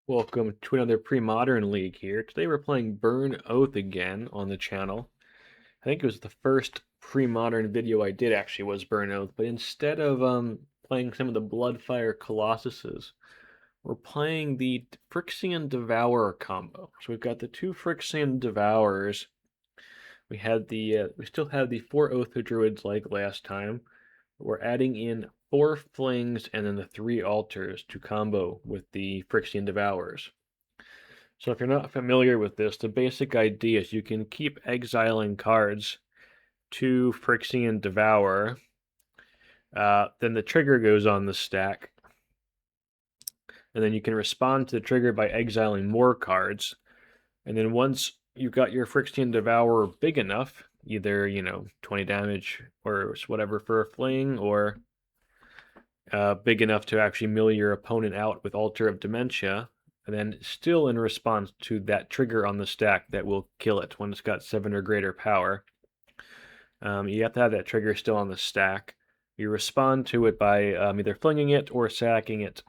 Welcome to another Premodern League here. Today we're playing Burn Oath again on the channel. I think it was the first Premodern video I did actually was Burn Oath, but instead of playing some of the Bloodfire Colossuses, we're playing the Phyrexian Devourer combo. So we've got the two Phyrexian Devourers. We still have the 4 Oath of Druids like last time. We're adding in 4 Flings and then the 3 Altars to combo with the Phyrexian Devourers. So if you're not familiar with this, the basic idea is you can keep exiling cards to Phyrexian Devourer. Then the trigger goes on the stack. And then you can respond to the trigger by exiling more cards. And then once you've got your Phyrexian Devourer big enough, either, 20 damage or whatever for a fling, or big enough to actually mill your opponent out with Altar of Dementia, and then still in response to that trigger on the stack that will kill it when it's got 7 or greater power. You have to have that trigger still on the stack. You respond to it by either flinging it or sacking it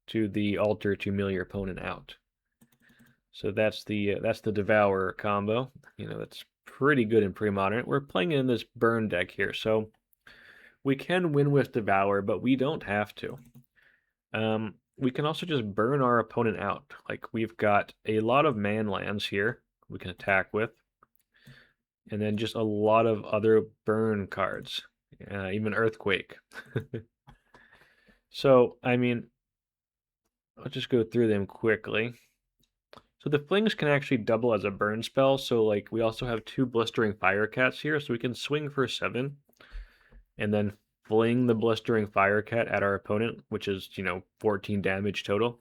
to the altar to mill your opponent out. So that's the Devourer combo. That's pretty good in Premodern. We're playing in this burn deck here, so we can win with Devour, but we don't have to. We can also just burn our opponent out. Like, we've got a lot of man lands here we can attack with, and then just a lot of other burn cards, even Earthquake. So, I mean, I'll just go through them quickly. So the Flings can actually double as a burn spell, so like we also have 2 Blistering Firecats here, so we can swing for 7, and then fling the Blistering Firecat at our opponent, which is, 14 damage total.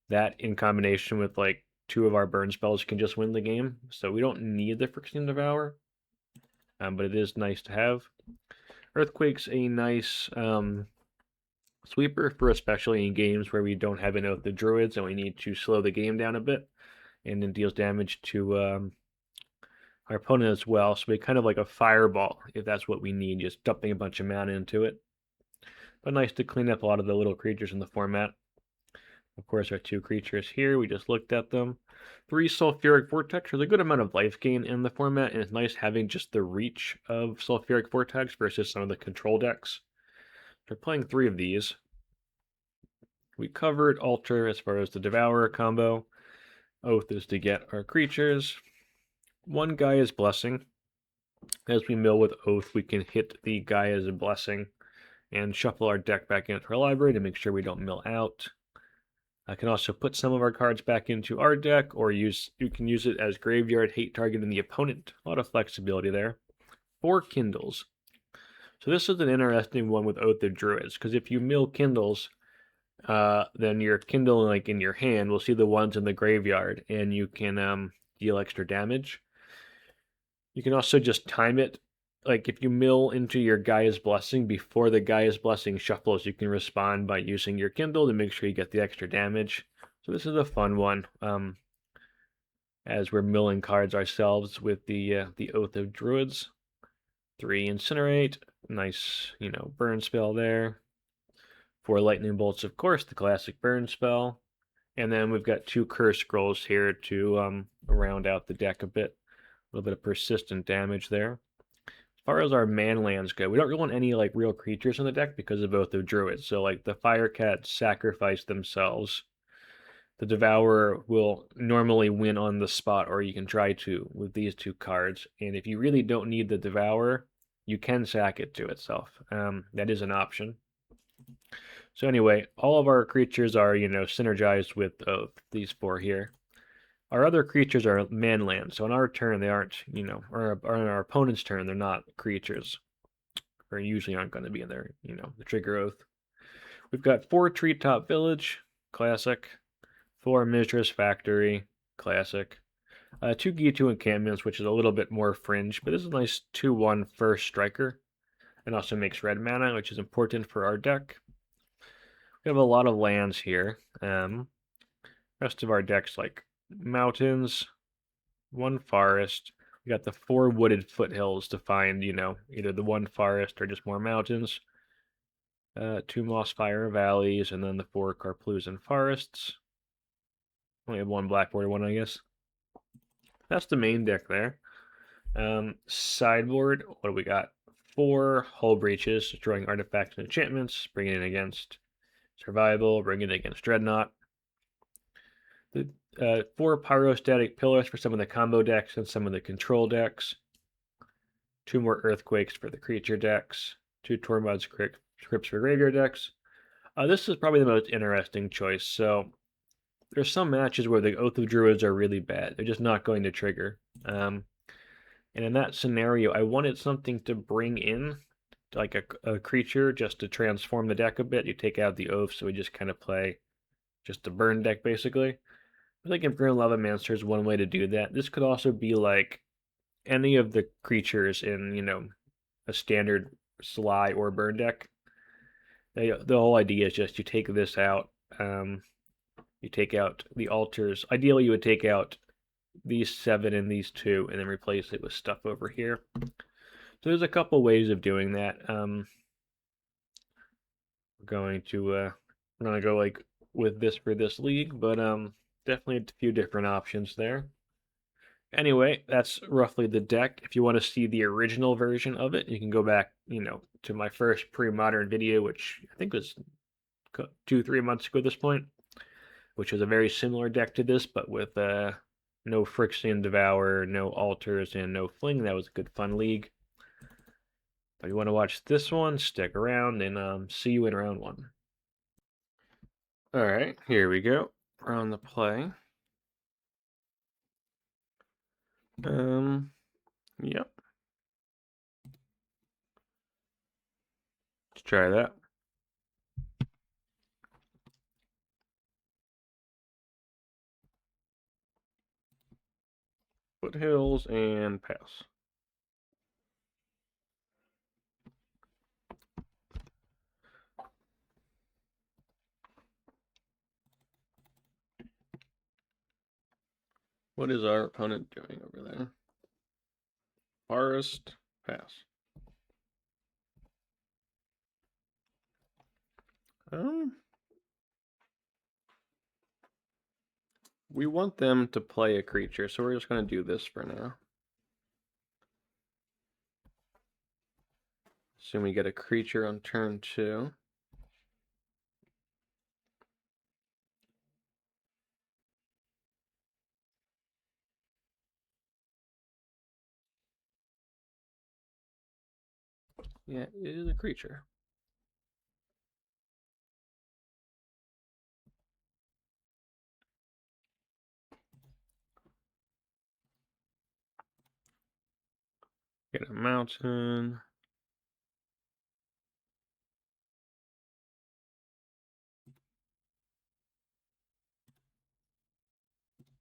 That in combination with like 2 of our burn spells can just win the game. So we don't need the Phyrexian Devourer, but it is nice to have. Earthquake's a nice sweeper for especially in games where we don't have an Oath of Druids and we need to slow the game down a bit, and it deals damage to our opponent as well. So we kind of like a fireball if that's what we need, just dumping a bunch of mana into it. But nice to clean up a lot of the little creatures in the format. Of course, our 2 creatures here, we just looked at them. 3 Sulfuric Vortex. There's a good amount of life gain in the format, and it's nice having just the reach of Sulfuric Vortex versus some of the control decks. We're playing 3 of these. We covered Altar as far as the Devourer combo. Oath is to get our creatures. 1 Gaia's Blessing. As we mill with Oath, we can hit the Gaia's Blessing and shuffle our deck back into our library to make sure we don't mill out. I can also put some of our cards back into our deck, or you can use it as graveyard hate targeting the opponent. A lot of flexibility there. 4 Kindles. So this is an interesting one with Oath of Druids, because if you mill Kindles, then your Kindle, like in your hand, will see the ones in the graveyard, and you can deal extra damage. You can also just time it. Like if you mill into your Gaia's Blessing before the Gaia's Blessing shuffles, you can respond by using your Kindle to make sure you get the extra damage. So this is a fun one, as we're milling cards ourselves with the Oath of Druids. 3 Incinerate, nice, burn spell there. 4 Lightning Bolts, of course, the classic burn spell. And then we've got 2 Curse Scrolls here to round out the deck a bit. A little bit of persistent damage there. As far as our man lands go, we don't really want any like real creatures in the deck because of Oath of Druids. So like the Firecats sacrifice themselves. The Devourer will normally win on the spot, or you can try to with these 2 cards. And if you really don't need the Devourer, you can sack it to itself. That is an option. So anyway, all of our creatures are, synergized with Oath, these 4 here. Our other creatures are man lands, so on our turn they aren't, or on our opponent's turn they're not creatures, or usually aren't going to be in there, the trigger Oath. We've got 4 Treetop Village, classic. 4 Mishra's Factory, classic. 2 Ghitu Encampments, which is a little bit more fringe, but this is a nice 2/1 first striker, and also makes red mana, which is important for our deck. We have a lot of lands here. Rest of our deck's like mountains, 1 forest. We got the 4 Wooded Foothills to find, either the 1 forest or just more mountains. 2 Mossfire Valleys, and then the 4 Karplusan Forests. Only have one black border one, I guess. That's the main deck there. Sideboard, what do we got? 4 Hull Breaches, destroying artifacts and enchantments, bringing it against Survival, bringing it against Dreadnought. 4 Pyrostatic Pillars for some of the combo decks and some of the control decks. 2 more Earthquakes for the creature decks. 2 Tormod's Crypts for graveyard decks. This is probably the most interesting choice. So there's some matches where the Oath of Druids are really bad. They're just not going to trigger. And in that scenario, I wanted something to bring in, like a creature, just to transform the deck a bit. You take out the Oath, so we just kind of play just a burn deck, basically. I think if Grim Lavamancer is one way to do that. This could also be like any of the creatures in, a standard Sly or burn deck. The whole idea is just you take this out, you take out the altars. Ideally, you would take out these 7 and these 2, and then replace it with stuff over here. So there's a couple ways of doing that. We're going to go like with this for this league, but definitely a few different options there. Anyway, that's roughly the deck. If you want to see the original version of it, you can go back, to my first pre-modern video, which I think was 2-3 months ago at this point, which was a very similar deck to this, but with no Phyrexian Devourer, no altars, and no Fling. That was a good fun league. If you want to watch this one, stick around, and see you in round 1. Alright, here we go. We're on the play. Yep. Let's try that. Foothills and pass. What is our opponent doing over there? Forest, pass. We want them to play a creature, so we're just going to do this for now. Assume we get a creature on turn 2. Yeah, it is a creature. Get a mountain.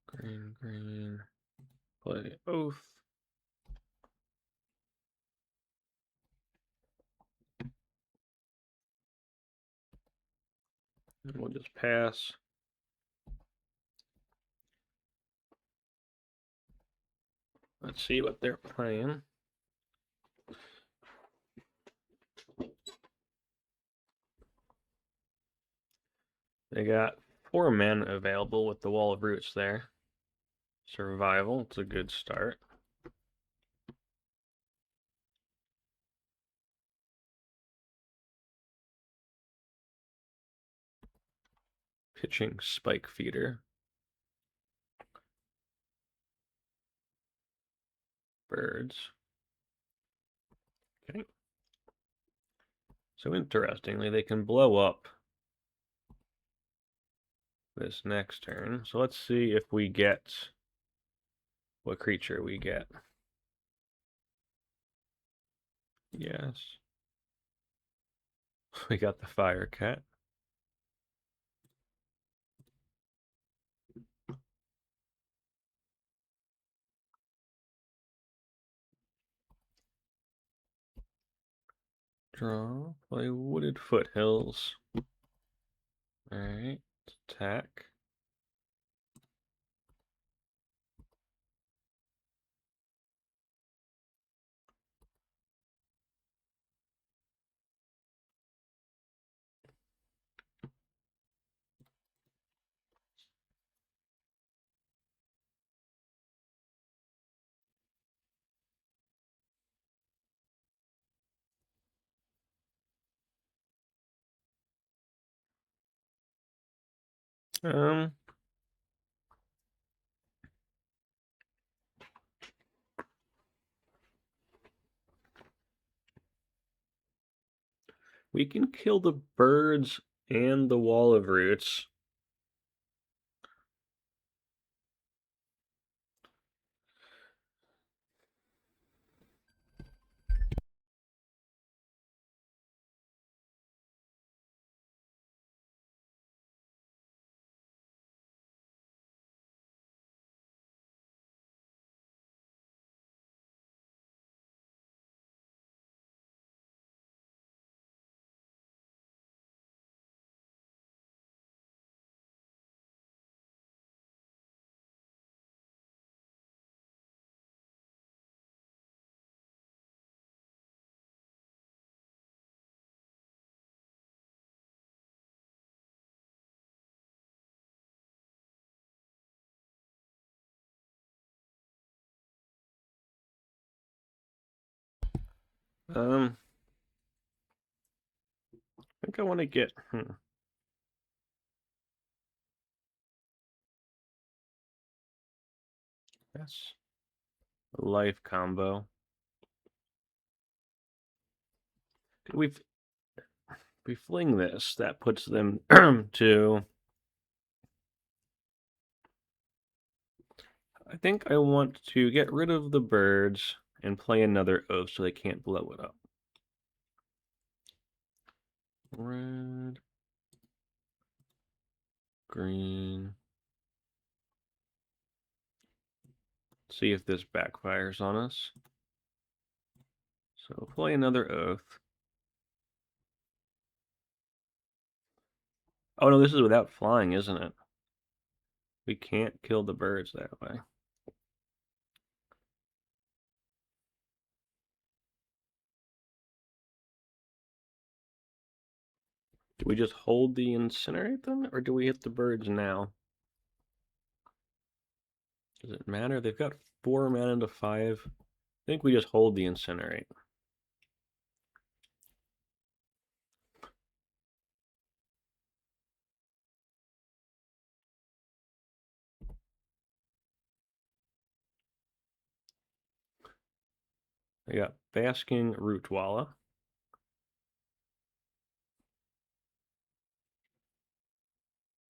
Green. Play Oath. And we'll just pass. Let's see what they're playing. They got 4 men available with the Wall of Roots there. Survival, it's a good start. Pitching Spike Feeder. Birds. Okay. So interestingly, they can blow up this next turn. So let's see if we get what creature we get. Yes. We got the Firecat. Draw, play Wooded Foothills. Alright, attack. We can kill the birds and the wall of roots. I think I want to get. That's a life combo. We fling this. That puts them to. I think I want to get rid of the birds and play another oath so they can't blow it up. Red, green. See if this backfires on us. So play another oath. Oh no, this is without flying, isn't it? We can't kill the birds that way. Do we just hold the Incinerate then, or do we hit the birds now? Does it matter? They've got 4 mana to 5. I think we just hold the Incinerate. I got Basking Rootwalla.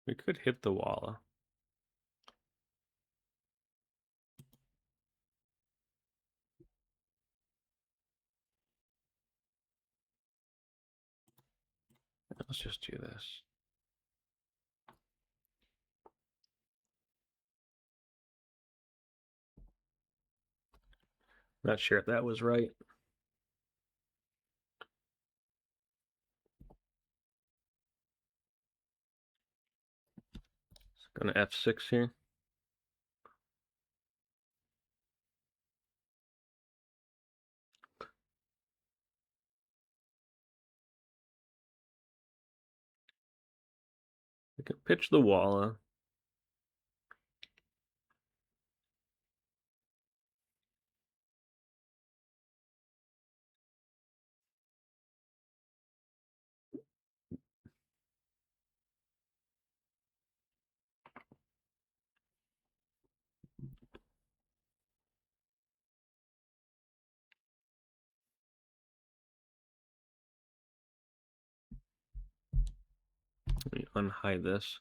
We could hit the Walla. Let's just do this. Not sure if that was right. Gonna F6 here. We can pitch the Walla. Let me unhide this.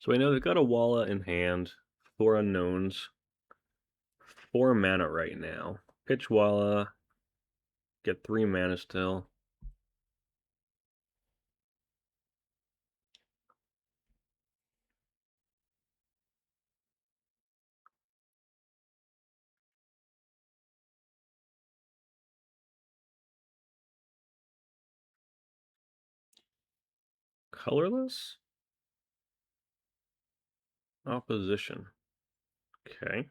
So I know they've got a Walla in hand, 4 unknowns, 4 mana right now. Pitch Walla, get 3 mana still. Colorless? Opposition. Okay.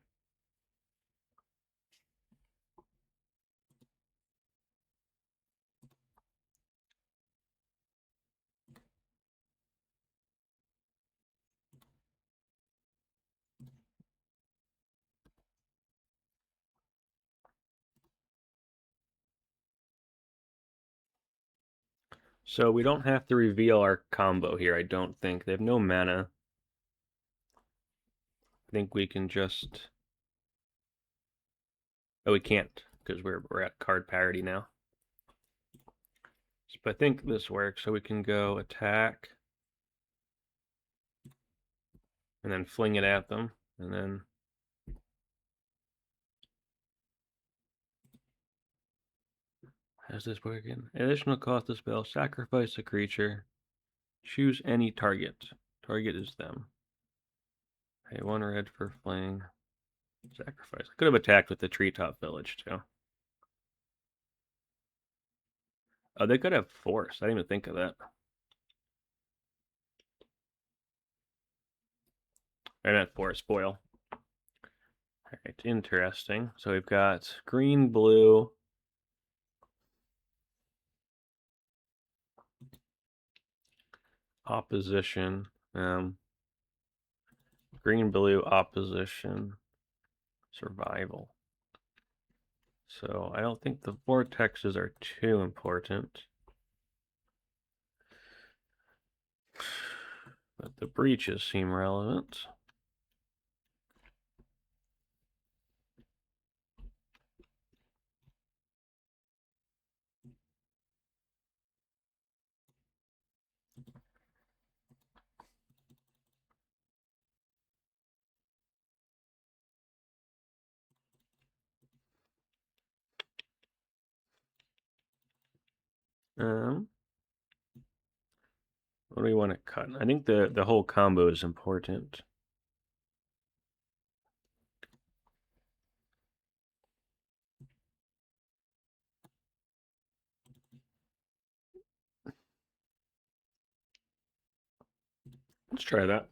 So we don't have to reveal our combo here, I don't think. They have no mana. think we can just... Oh, we can't, because we're at card parity now. But I think this works, so we can go attack, and then fling it at them, and then... How's this working? Additional cost of spell, sacrifice a creature, choose any target. Target is them. Hey, 1 red for fling. Sacrifice. I could have attacked with the Treetop Village, too. Oh, they could have force. I didn't even think of that. Or not force, spoil. Alright, interesting. So we've got green, blue. Opposition. Green, blue, opposition. Survival. So I don't think the vortexes are too important. But the breaches seem relevant. What do we want to cut? I think the whole combo is important. Let's try that.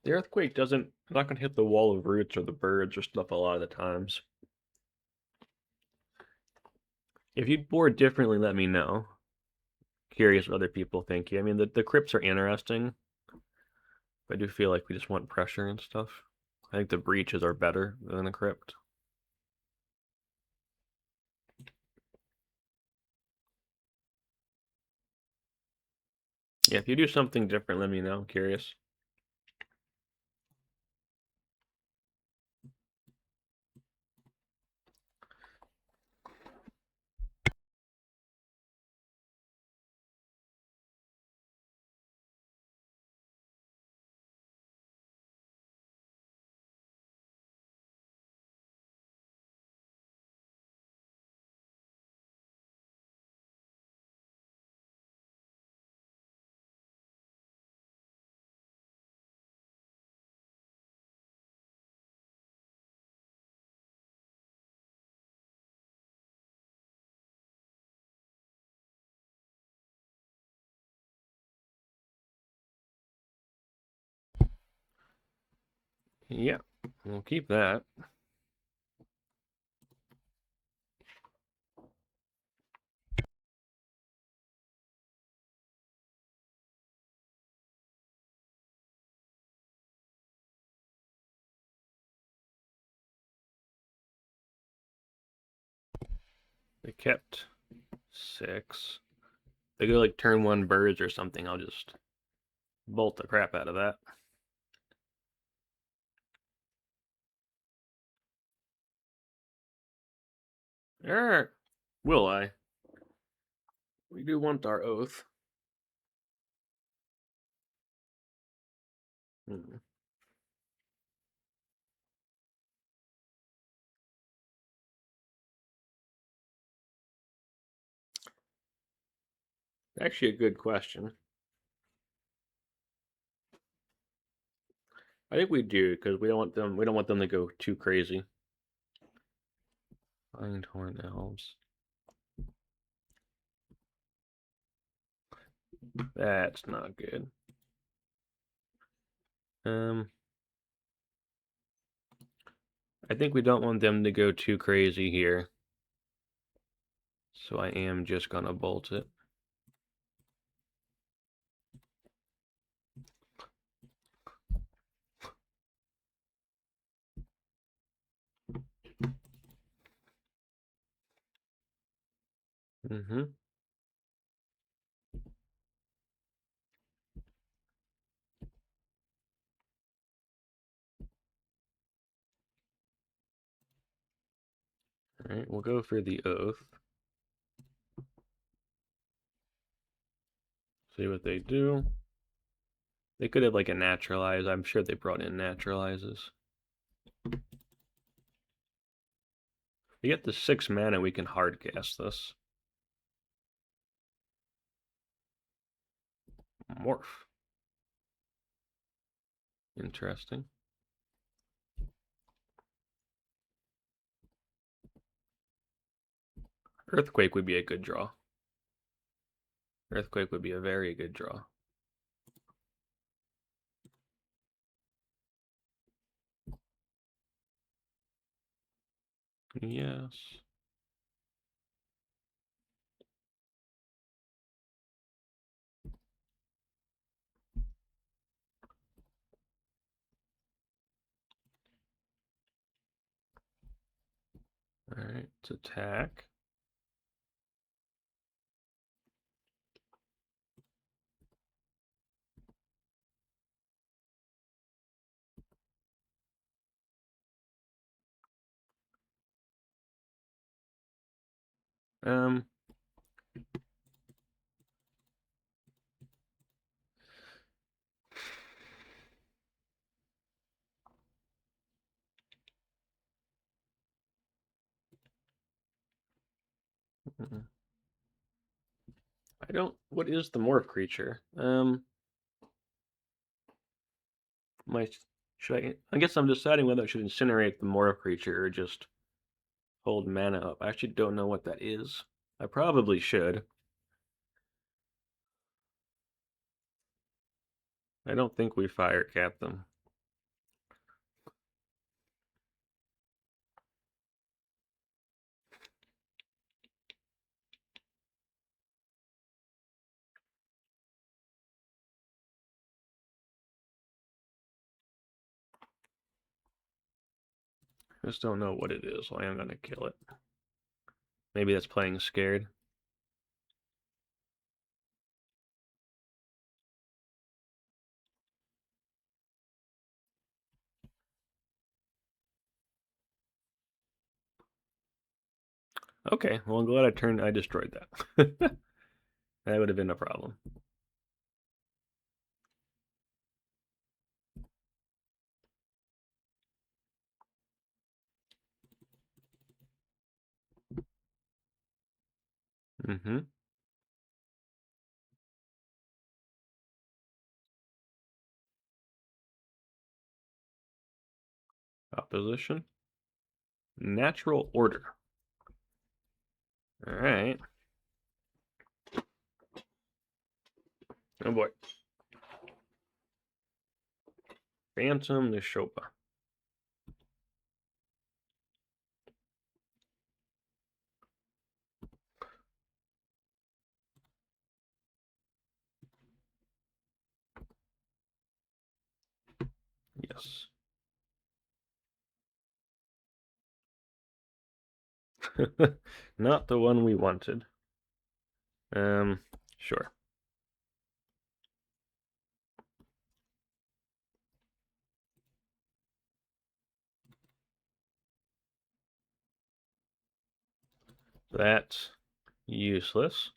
The earthquake doesn't, not going to hit the wall of roots or the birds or stuff a lot of the times. If you board differently, let me know. Curious what other people think. I mean, the crypts are interesting. But I do feel like we just want pressure and stuff. I think the breaches are better than the crypt. Yeah, if you do something different, let me know. I'm curious. Yeah, we'll keep that. They kept 6. They go like turn 1 birds or something. I'll just bolt the crap out of that. Will I? We do want our oath. Actually, a good question. I think we do because we don't want them. We don't want them to go too crazy. Einhorn elves. That's not good. I think we don't want them to go too crazy here. So I am just gonna bolt it. Mm-hmm. All right, we'll go for the Oath. See what they do. They could have like a Naturalize. I'm sure they brought in Naturalizes. We get the 6 mana, we can hard cast this. Morph. Interesting. Earthquake would be a good draw. Earthquake would be a very good draw. Yes. All right, let's attack. Um, I don't. What is the morph creature? My should I? I guess I'm deciding whether I should incinerate the morph creature or just hold mana up. I actually don't know what that is. I probably should. I don't think we Firecat them. I just don't know what it is, so I am gonna kill it. Maybe that's playing scared. Okay, well, I'm glad I destroyed that. That would have been a problem. Mm-hmm. Opposition. Natural order. All right. Oh boy. Phantom Nishopa. Yes. Not the one we wanted. Sure. That's useless.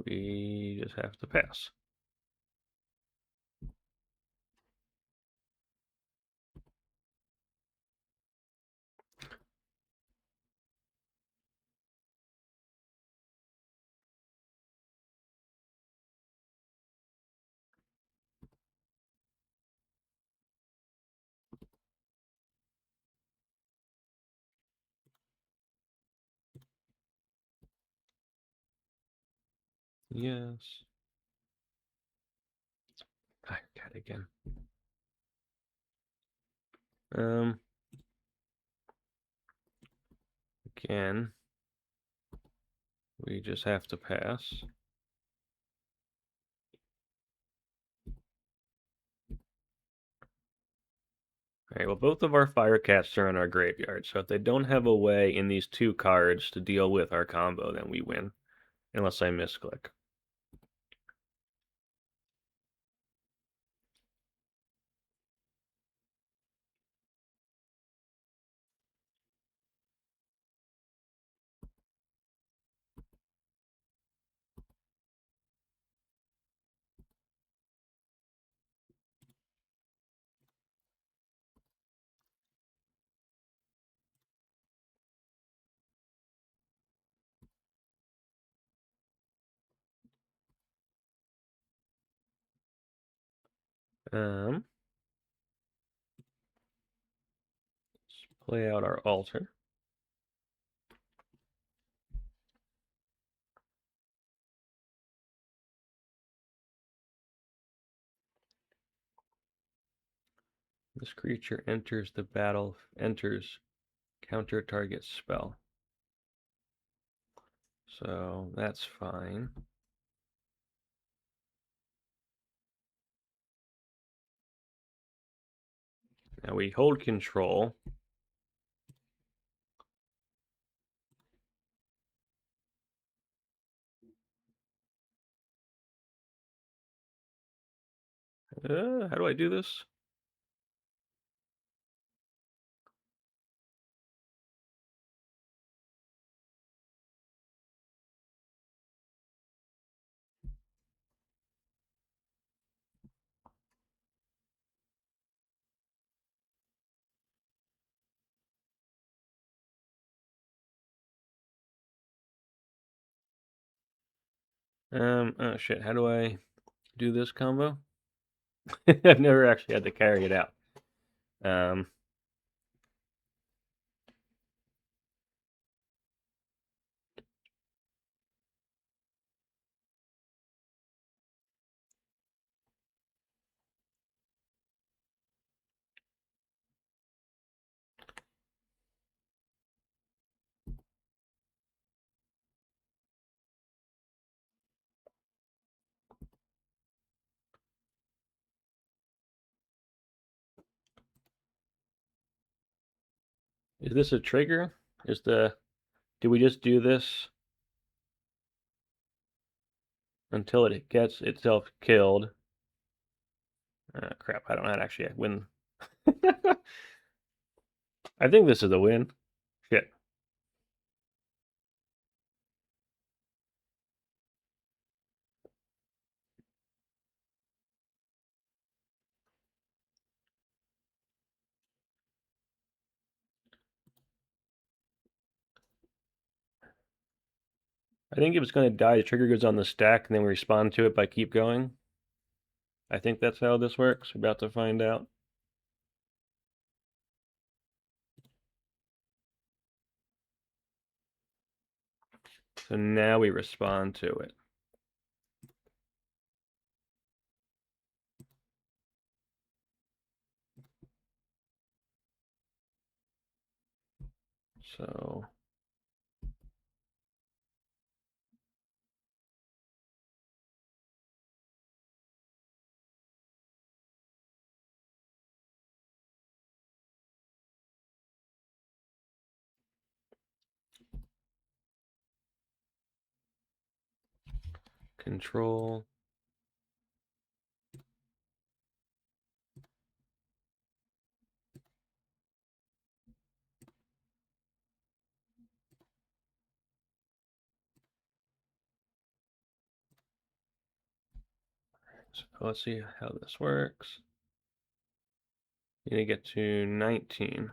We just have to pass. Yes. Firecat again. Um, Again, we just have to pass. Alright, well, both of our Firecats are in our graveyard, so if they don't have a way in these two cards to deal with our combo, then we win. Unless I misclick. Let's play out our altar. This creature enters the battle, counter target spell. So that's fine. Now we hold control. How do I do this? Oh shit, how do I do this combo? I've never actually had to carry it out. Is this a trigger? Do we just do this until it gets itself killed? Crap, I don't know how to actually win. I think this is a win. Shit. I think if it's going to die, the trigger goes on the stack, and then we respond to it by keep going. I think that's how this works. We're about to find out. So now we respond to it. So control. So let's see how this works. You need to get to 19.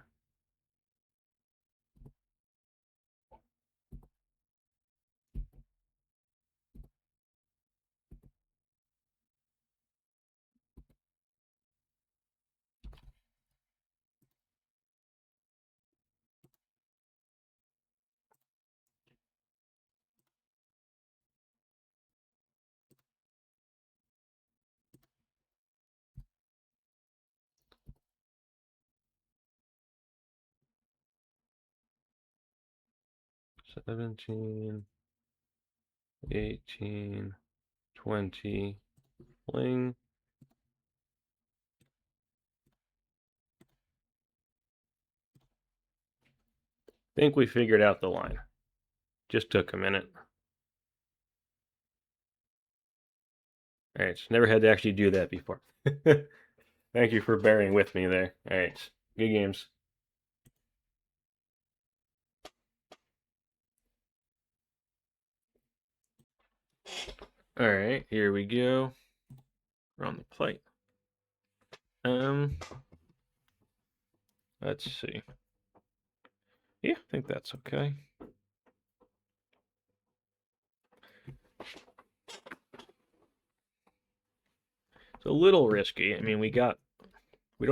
Seventeen, 18, 20, Fling. Think we figured out the line. Just took a minute. Alright, never had to actually do that before. Thank you for bearing with me there. Alright, good games. Alright, here we go. We're on the plate. Let's see. Yeah, I think that's okay. It's a little risky. I mean, we don't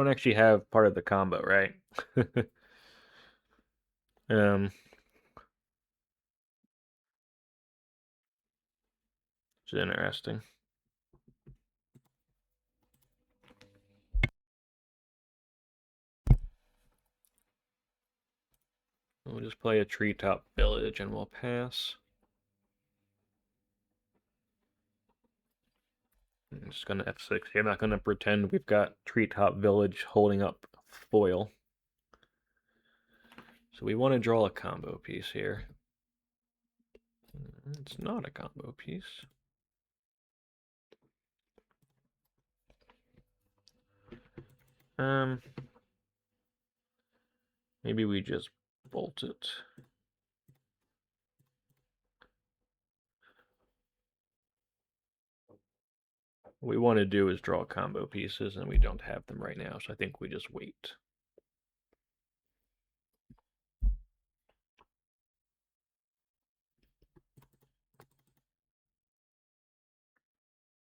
actually have part of the combo, right? It's interesting. We'll just play a Treetop Village and we'll pass. I'm just going to F6 here. I'm not going to pretend we've got Treetop Village holding up foil. So we want to draw a combo piece here. It's not a combo piece. Maybe we just bolt it. What we want to do is draw combo pieces, and we don't have them right now, so I think we just wait.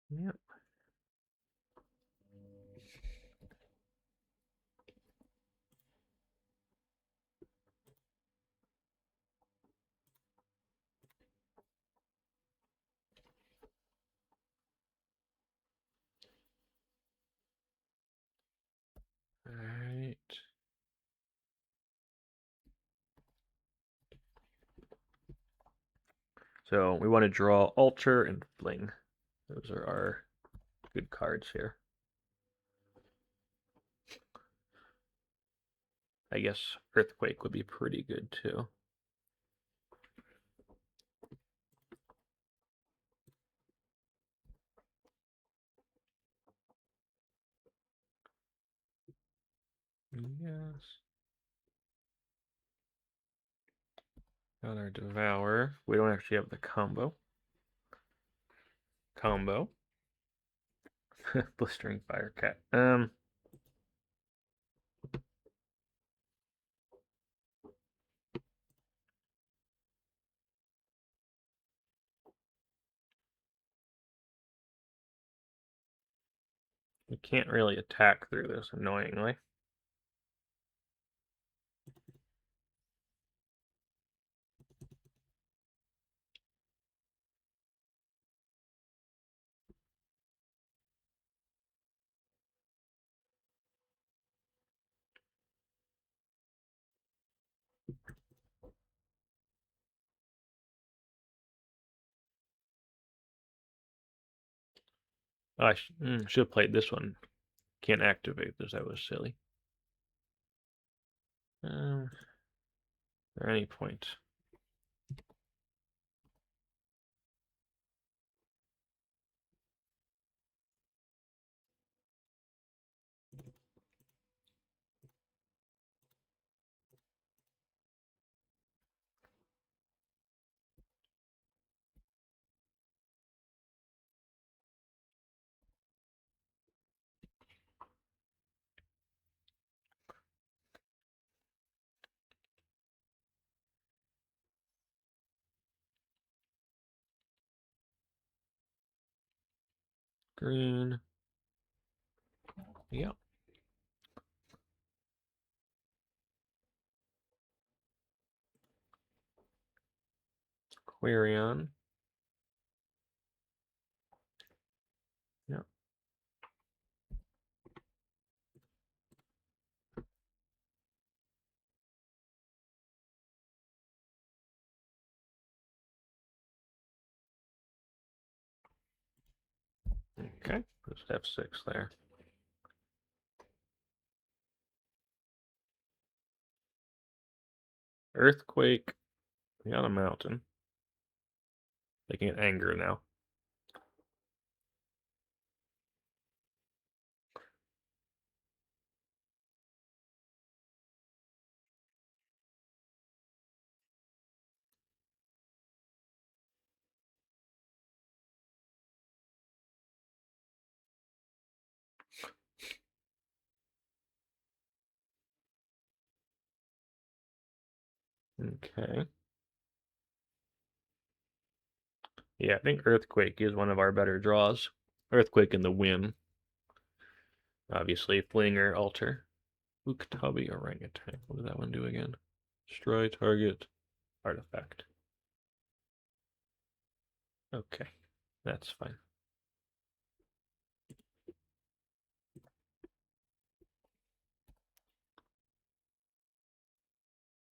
Yep. All right. So we want to draw Altar and Fling. Those are our good cards here. I guess Earthquake would be pretty good too. Yes. Got our Devourer. We don't actually have the combo. Blistering Firecat. We can't really attack through this, annoyingly. Oh, I should have played this one. Can't activate this. That was silly. At any point. Green. Yep. Quirion. Yep. Okay, just F6 there. Earthquake. We got a mountain. Making it anger now. Okay. Yeah, I think Earthquake is one of our better draws. Earthquake and the Whim. Obviously, Fling or Altar. Uktabi Orangutan. What did that one do again? Destroy target artifact. Okay, that's fine.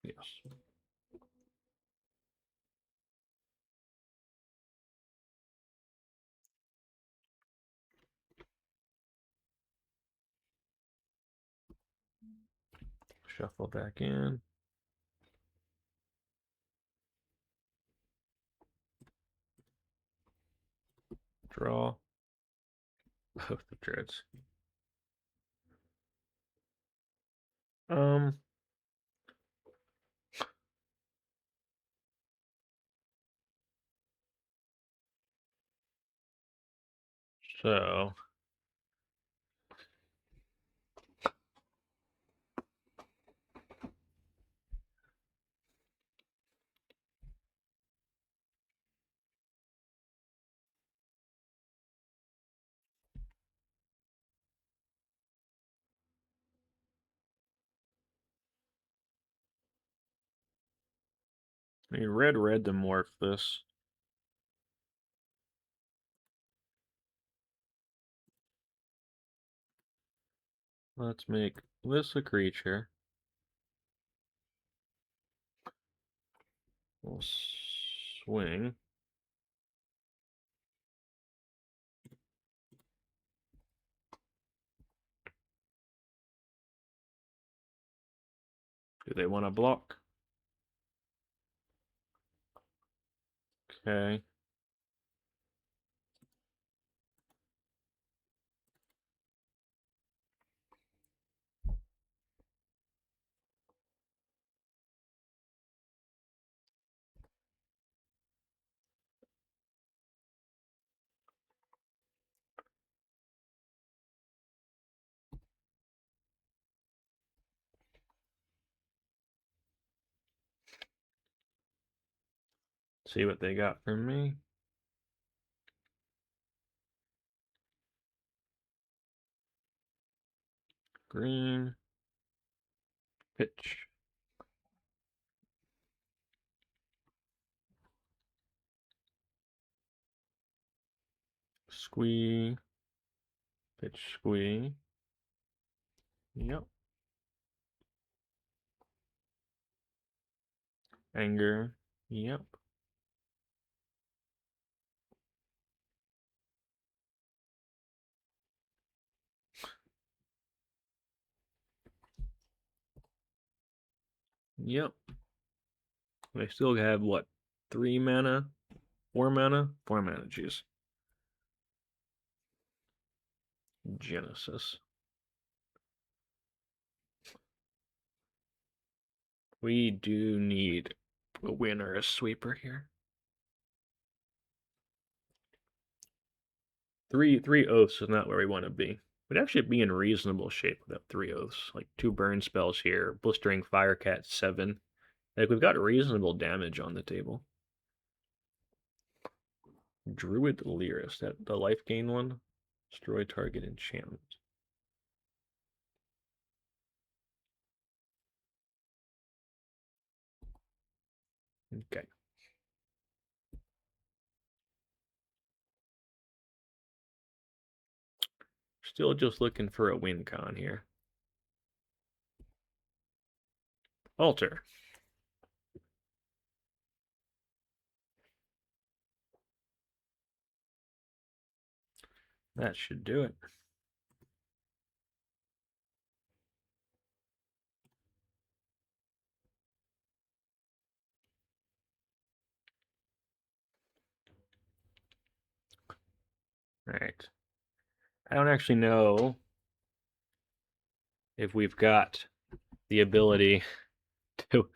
Yes. Shuffle back in. Draw. Oath of Druids. Um. So. I mean, red to morph this. Let's make this a creature. We'll swing. Do they want to block? Okay. See what they got from me. Green. Pitch. Squee. Pitch, squee. Yep. Anger. Yep. Yep. They still have what? 3 mana? 4 mana? 4 mana, jeez. Genesis. We do need a win or a sweeper here. Three oaths is not where we want to be. We'd actually be in reasonable shape without 3 oaths. Like 2 burn spells here, Blistering Firecat 7. Like we've got reasonable damage on the table. Druid Lyris, that the life gain one. Destroy target enchantment. Okay. Still just looking for a win con here. Altar. That should do it. Alright. I don't actually know if we've got the ability to,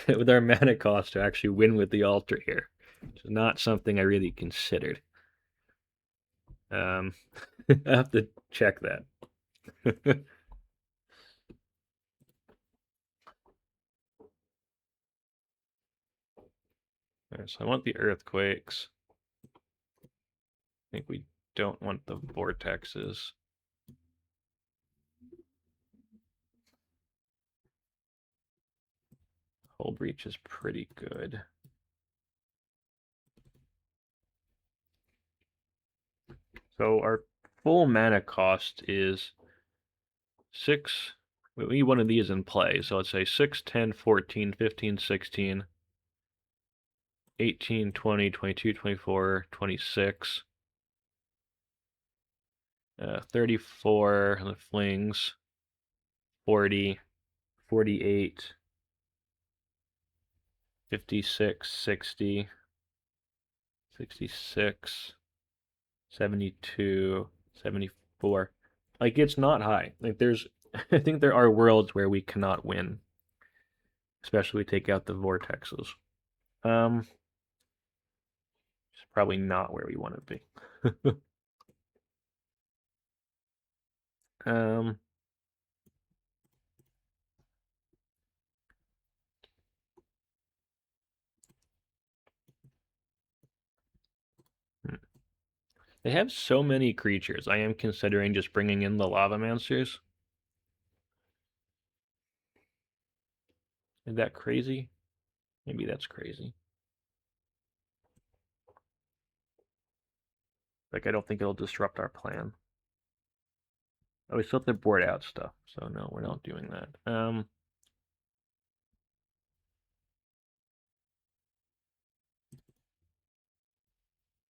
with our mana cost, to actually win with the altar here. It's not something I really considered. I have to check that. Right, so I want the earthquakes. I think we don't want the vortexes. Hull breach is pretty good. So our full mana cost is 6. We need one of these in play. So let's say 6, 10, 14, 15, 16, 18, 20, 22, 24, 26. 34 the flings, 40, 48, 56, 60, 66, 72, 74. Like, it's not high. Like, there's, I think there are worlds where we cannot win, especially if we take out the vortexes. It's probably not where we want to be. um, They have so many creatures. I am considering just bringing in the Lavamancers. Is that crazy? Maybe that's crazy. Like, I don't think it'll disrupt our plan. Oh, we still have to board out stuff, so no, we're not doing that.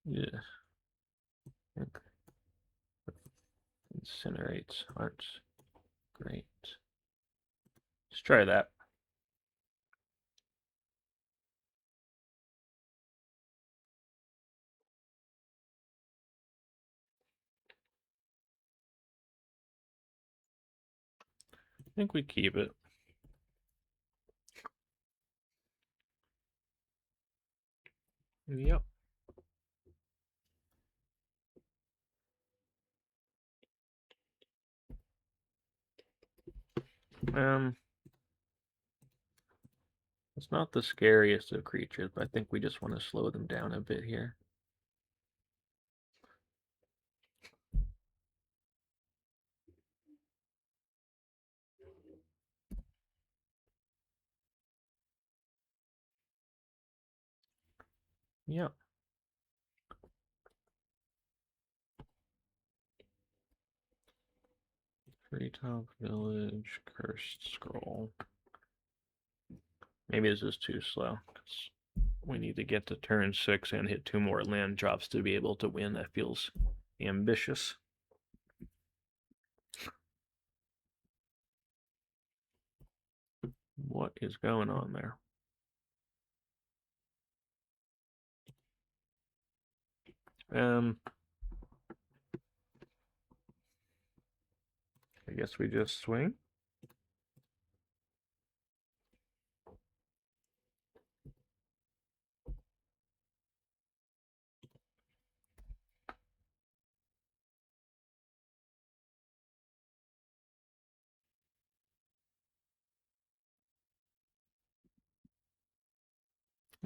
Yeah. Incinerates aren't great. Let's try that. I think we keep it. Yep. It's not the scariest of creatures, but I think we just want to slow them down a bit here. Yep. Treetop Village, Cursed Scroll. Maybe this is too slow. We need to get to turn 6 and hit 2 more land drops to be able to win. That feels ambitious. What is going on there? I guess we just swing.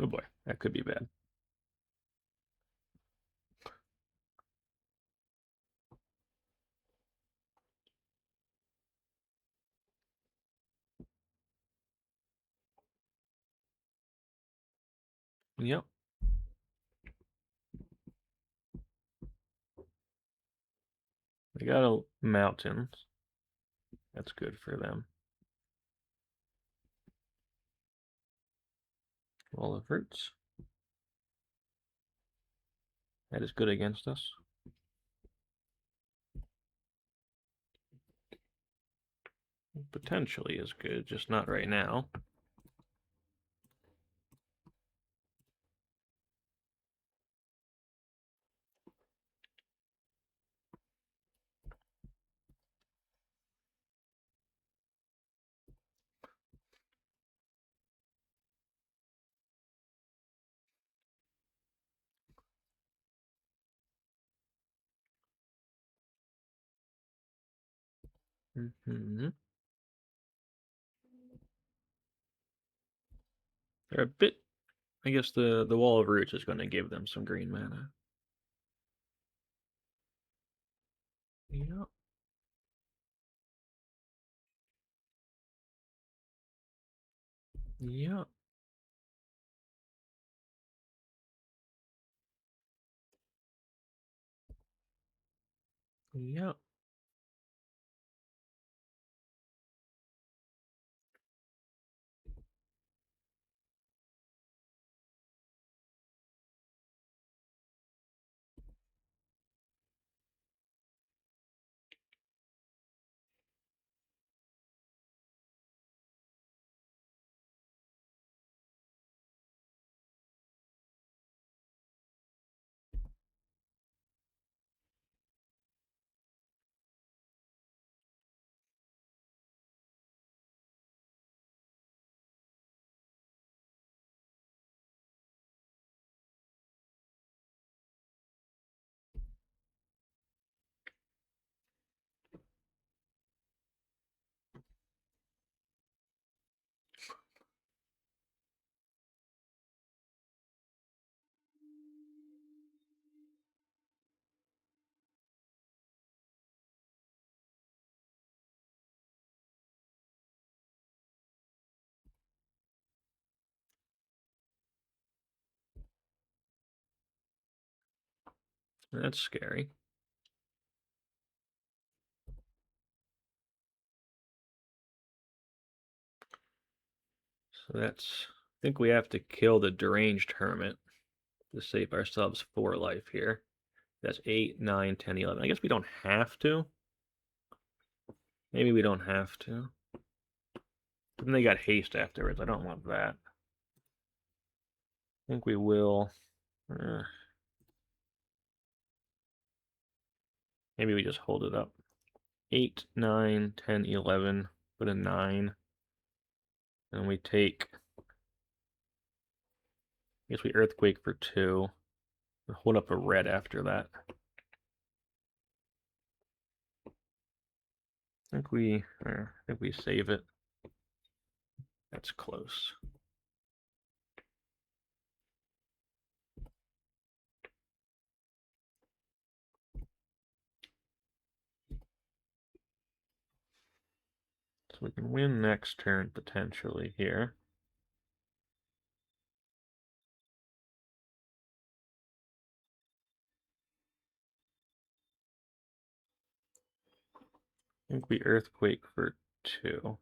Oh boy, that could be bad. Yep. We got a mountain. That's good for them. Wall of Fruits. That is good against us. Potentially is good, just not right now. Mm-hmm. They're a bit. I guess the Wall of Roots is going to give them some green mana. Yep. Yep. Yep. That's scary. So that's. I think we have to kill the Deranged Hermit to save ourselves 4 life here. That's 8, 9, 10, 11. I guess we don't have to. Maybe we don't have to. And they got haste afterwards. I don't want that. I think we will. Maybe we just hold it up. 8, 9, 10, 11. Put a 9. And we take. I guess we Earthquake for 2. And hold up a red after that. I think we save it. That's close. So we can win next turn potentially here. I think we Earthquake for 2.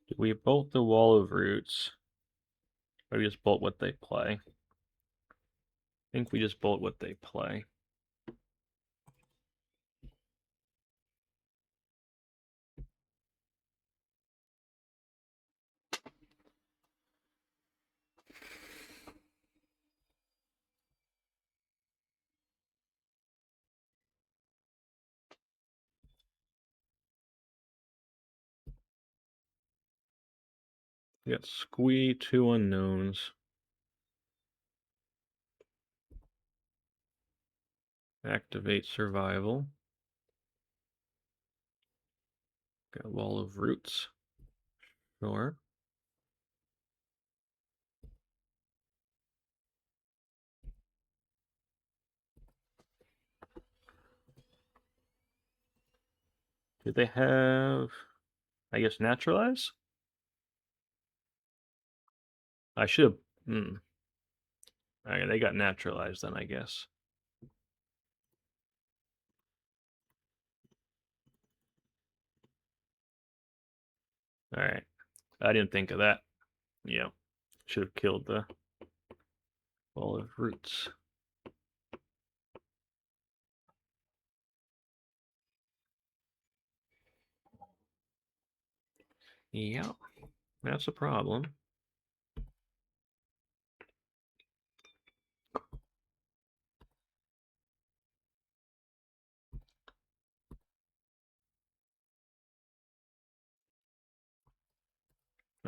Do we bolt the Wall of Roots? Or we just bolt what they play? I think we just bolt what they play. We got Squee, 2 unknowns. Activate Survival. Got Wall of Roots. Sure. Did they have, I guess, Naturalize? I should have. Okay, they got Naturalized then, I guess. Alright. I didn't think of that. Yeah. Should have killed the Wall of Roots. Yeah. That's a problem.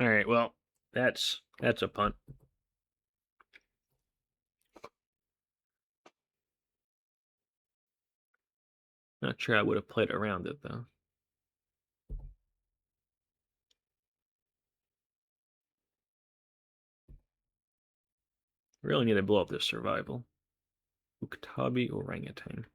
All right, well, that's a punt. Not sure I would have played around it though. Really need to blow up this survival. Uktabi orangutan.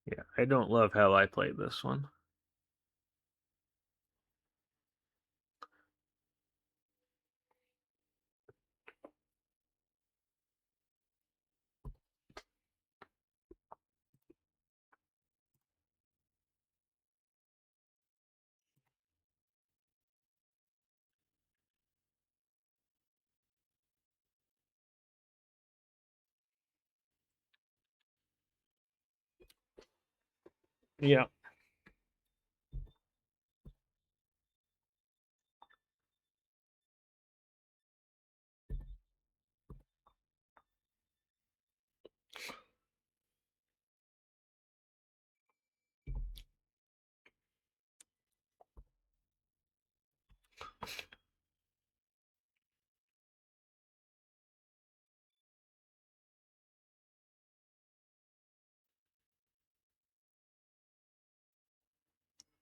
Yeah, I don't love how I played this one. Yeah.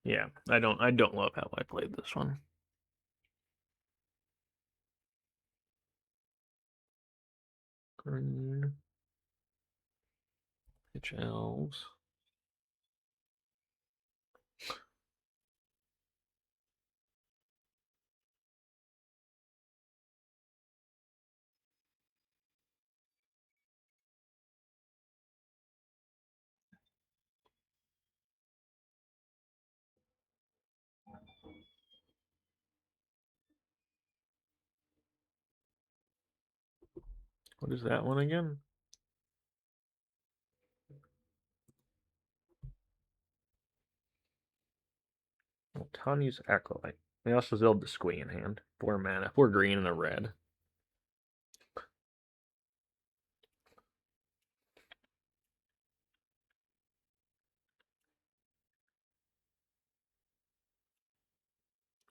Yeah, I don't love how I played this one. Green. Pitch elves. What is that one again? Well, Tani's Acolyte. We also still have the Squee in hand. 4 mana. 4 green and a red.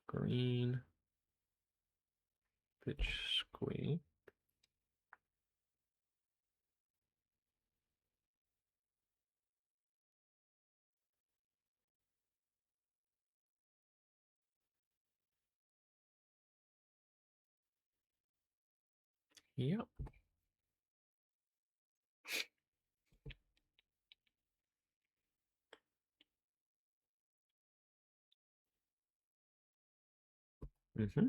Green. Pitch Squee. Yep. Mm-hmm.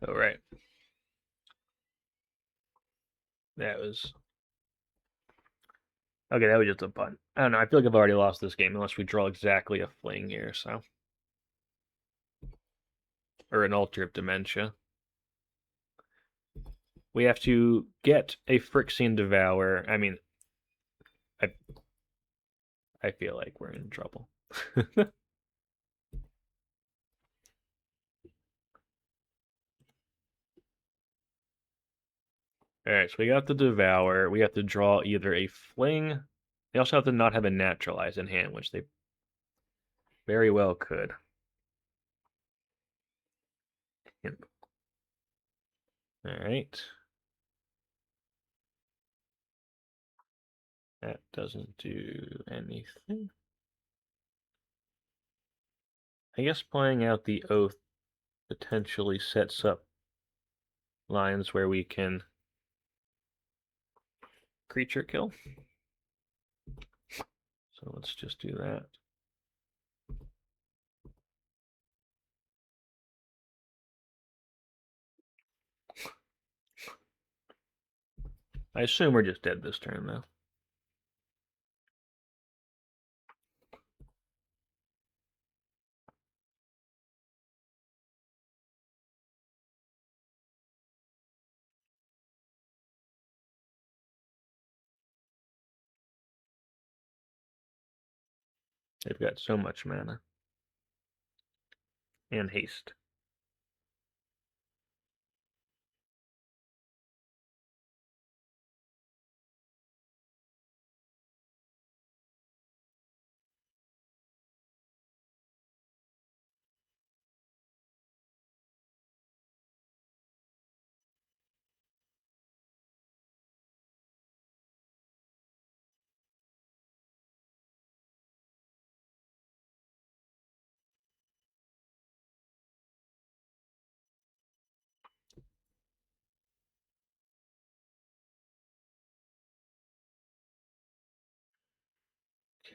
All right. That was okay. That was just a punt. I don't know. I feel like I've already lost this game unless we draw exactly a Fling here. So, or an Altar of Dementia. We have to get a Phyrexian Devourer. I mean, I I feel like we're in trouble. Alright, so we got the Devour. We have to draw either a Fling. They also have to not have a Naturalize in hand, which they very well could. Alright. That doesn't do anything. I guess playing out the Oath potentially sets up lines where we can creature kill. So let's just do that. I assume we're just dead this turn, though. They've got so much mana. And haste.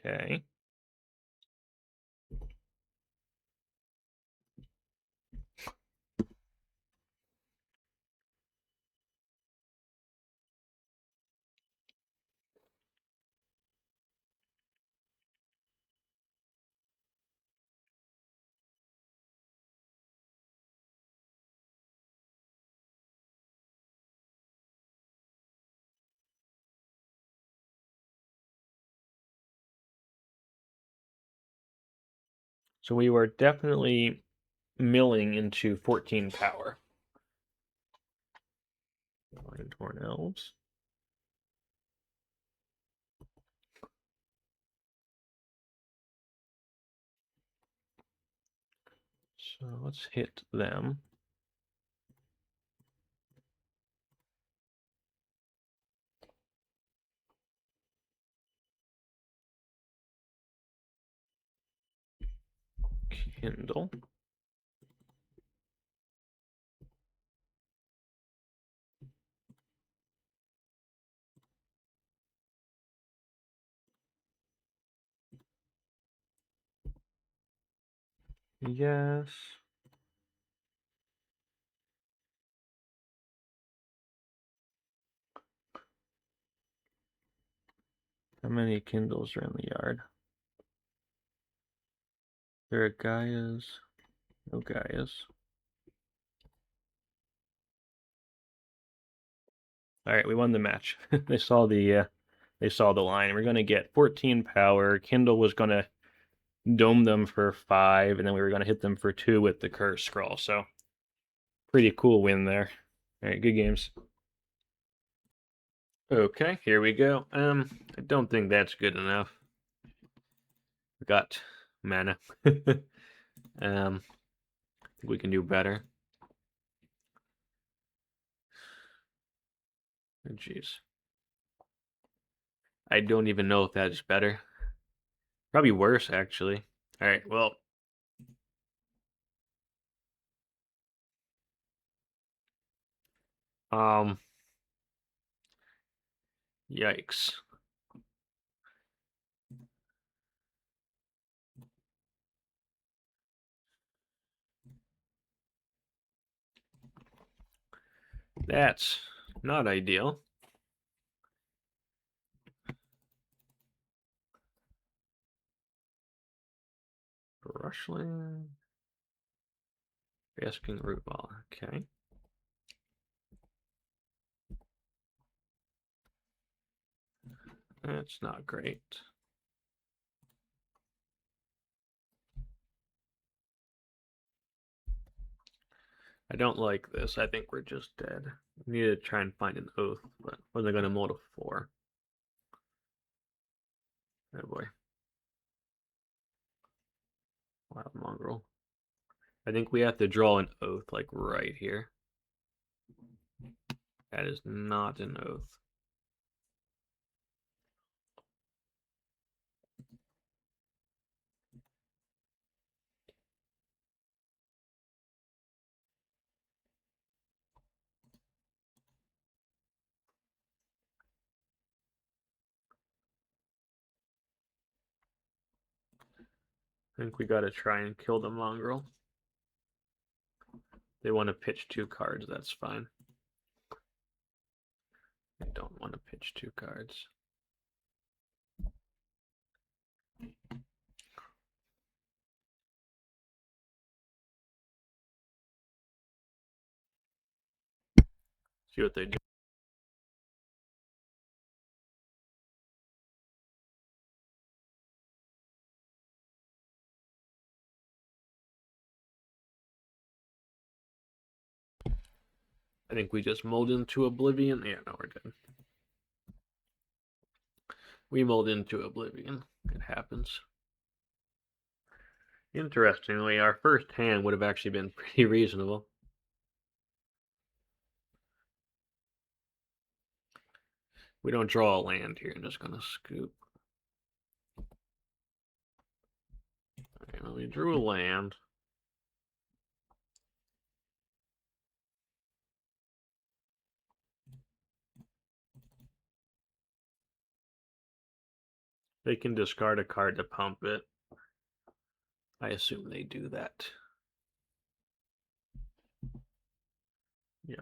Okay. So we were definitely milling into 14 power. Torn Elves. So let's hit them. Kindle. Yes. How many Kindles are in the yard? There are Gaeas. No Gaeas. All right, we won the match. They saw the line. We're gonna get 14 power. Kindle was gonna dome them for 5, and then we were gonna hit them for 2 with the curse scroll. So pretty cool win there. All right, good games. Okay, here we go. I don't think that's good enough. We got mana. I think we can do better. Oh, jeez. I don't even know if that's better. Probably worse, actually. All right, well. Yikes. That's not ideal. Rushling. Asking root ball. Okay. That's not great. I don't like this. I think we're just dead. We need to try and find an oath, but wasn't going to mold a 4. Oh boy. Wild Mongrel. I think we have to draw an oath, like right here. That is not an oath. I think we gotta try and kill the mongrel. They want to pitch 2 cards, that's fine. They don't want to pitch 2 cards. See what they do. I think we just mold into oblivion. Yeah, no, we're good. We mold into oblivion. It happens. Interestingly, our first hand would have actually been pretty reasonable. We don't draw a land here. I'm just gonna scoop. Okay, well, we drew a land. They can discard a card to pump it. I assume they do that. Yeah.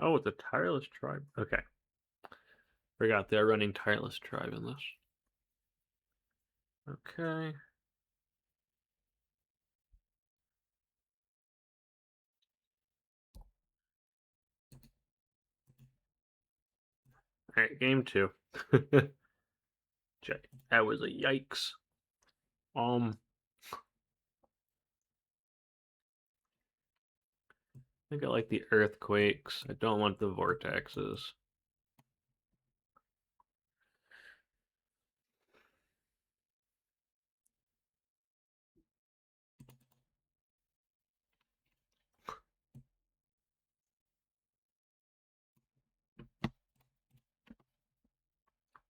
Oh, it's a Tireless Tribe. Okay. Forgot they're running Tireless Tribe in this. Okay. Alright, game 2. Check. That was a yikes. I think I like the earthquakes. I don't want the vortexes.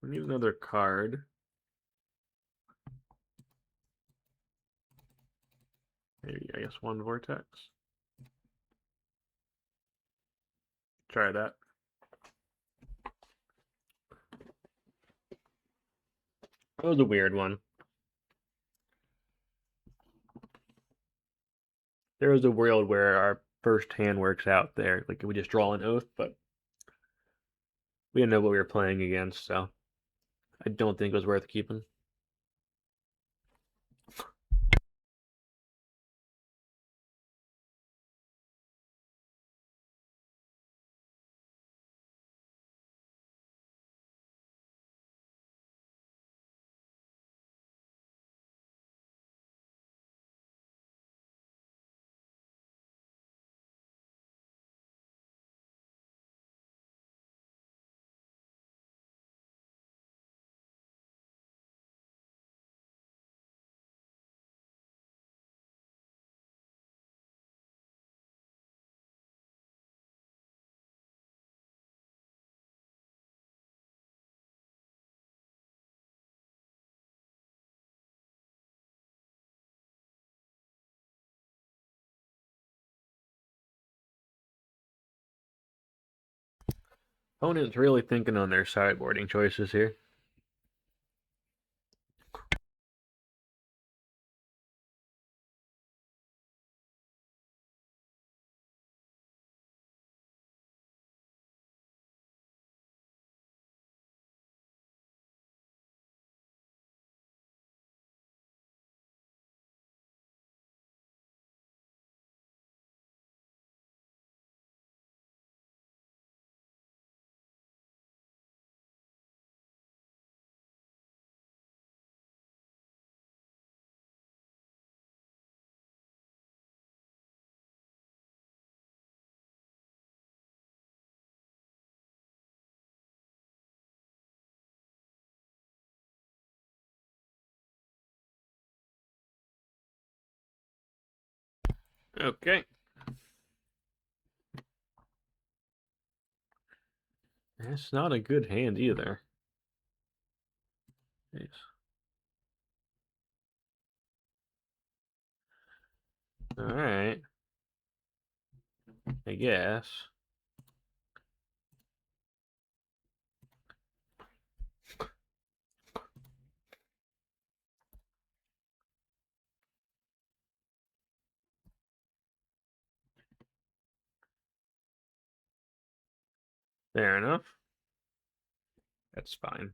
We need another card. Maybe, I guess, 1 vortex. Try that. That was a weird one. There was a world where our first hand works out there. Like, we just draw an oath, but we didn't know what we were playing against, so I don't think it was worth keeping. Opponent's really thinking on their sideboarding choices here. Okay. That's not a good hand either. Jeez. Alright. I guess. Fair enough. That's fine.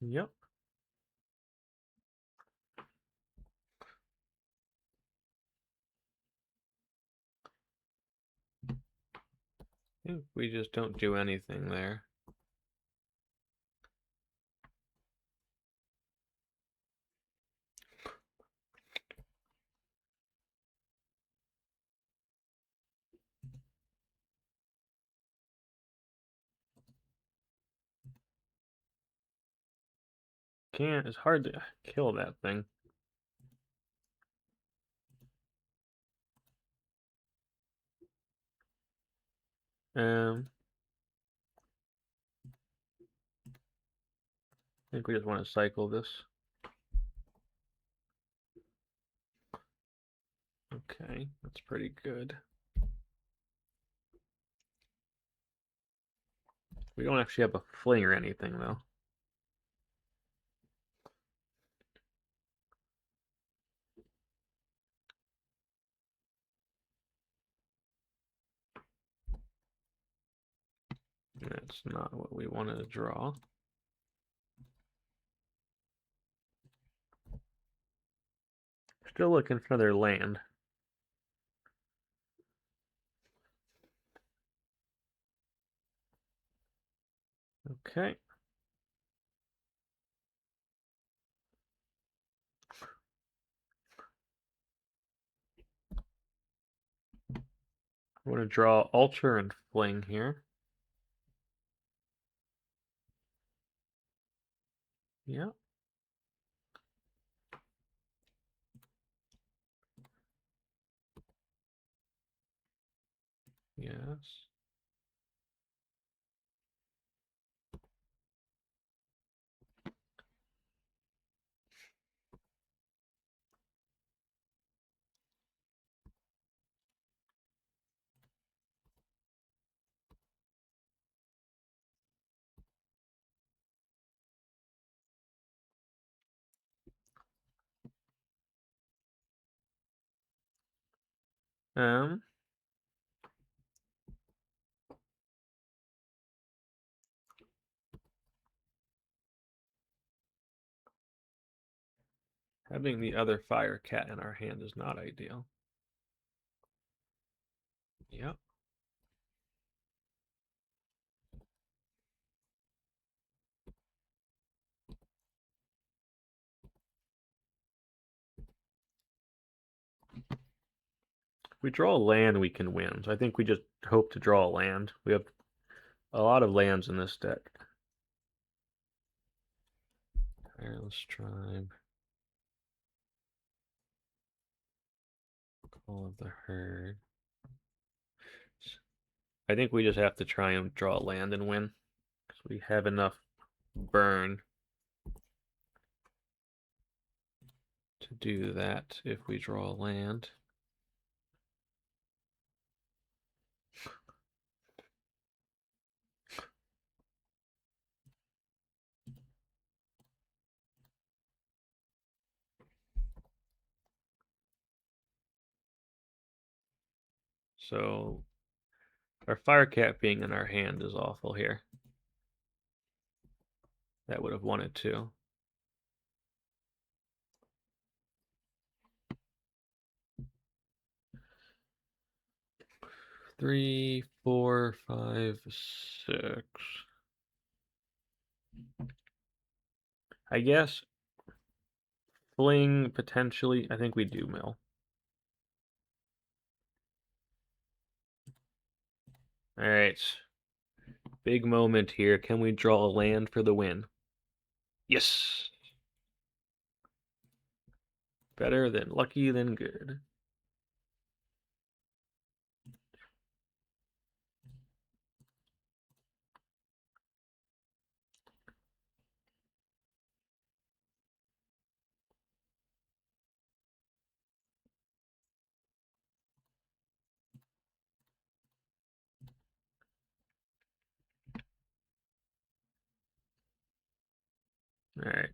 Yep. I think we just don't do anything there. Can't. It's hard to kill that thing. I think we just want to cycle this. Okay, that's pretty good. We don't actually have a fling or anything, though. That's not what we wanted to draw. Still looking for another land. Okay. I'm going to draw Altar and Fling here. Yeah. Yes. Um, Having the other Firecat in our hand is not ideal. Yep. If we draw a land, we can win. So I think we just hope to draw a land. We have a lot of lands in this deck. Tireless Tribe. Call of the Herd. I think we just have to try and draw a land and win. Because we have enough burn to do that if we draw a land. So our Firecat being in our hand is awful here. That would have won it too. Three, four, five, six. I guess Fling potentially. I think we do mill. Alright. Big moment here. Can we draw a land for the win? Yes! Better than lucky than good. Alright.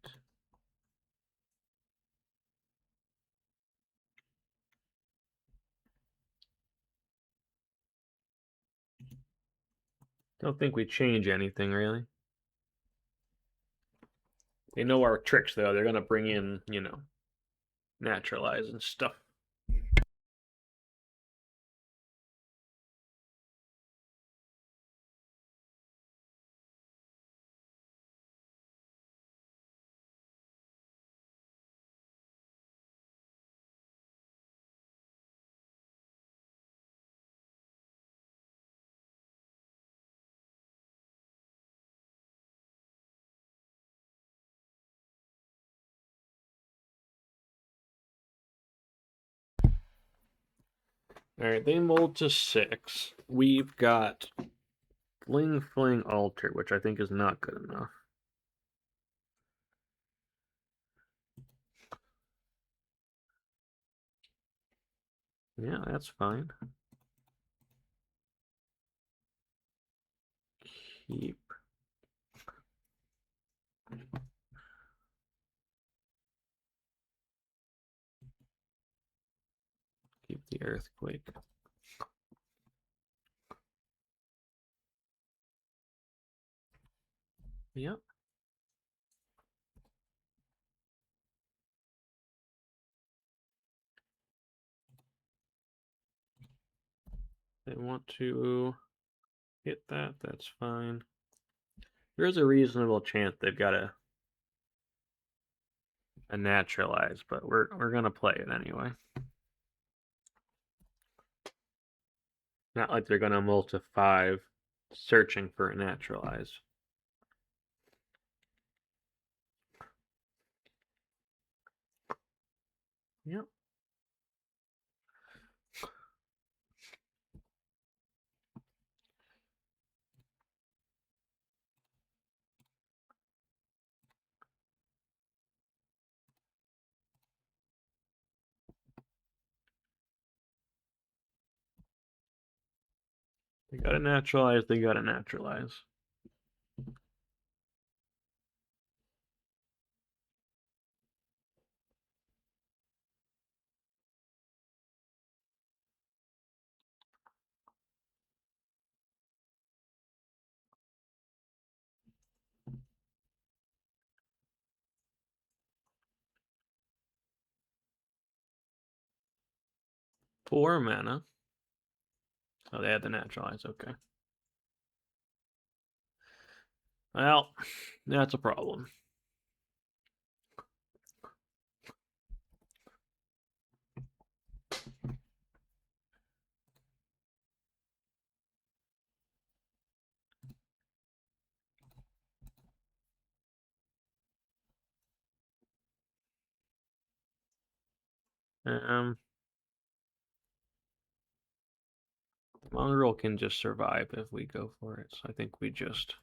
Don't think we change anything, really. They know our tricks, though. They're gonna bring in, you know, naturalize and stuff. Alright, they mold to 6. We've got Fling Altar, which I think is not good enough. Yeah, that's fine. Keep. Keep the Earthquake. Yep. They want to hit that, that's fine. There's a reasonable chance they've got a naturalize, but we're gonna play it anyway. Not like they're gonna multi 5 searching for a naturalize. Yep. They got a naturalize, they got a naturalize. Four mana. Oh, they had the naturalize, okay. Well, that's a problem. Mongrel can just survive if we go for it, so I think we just...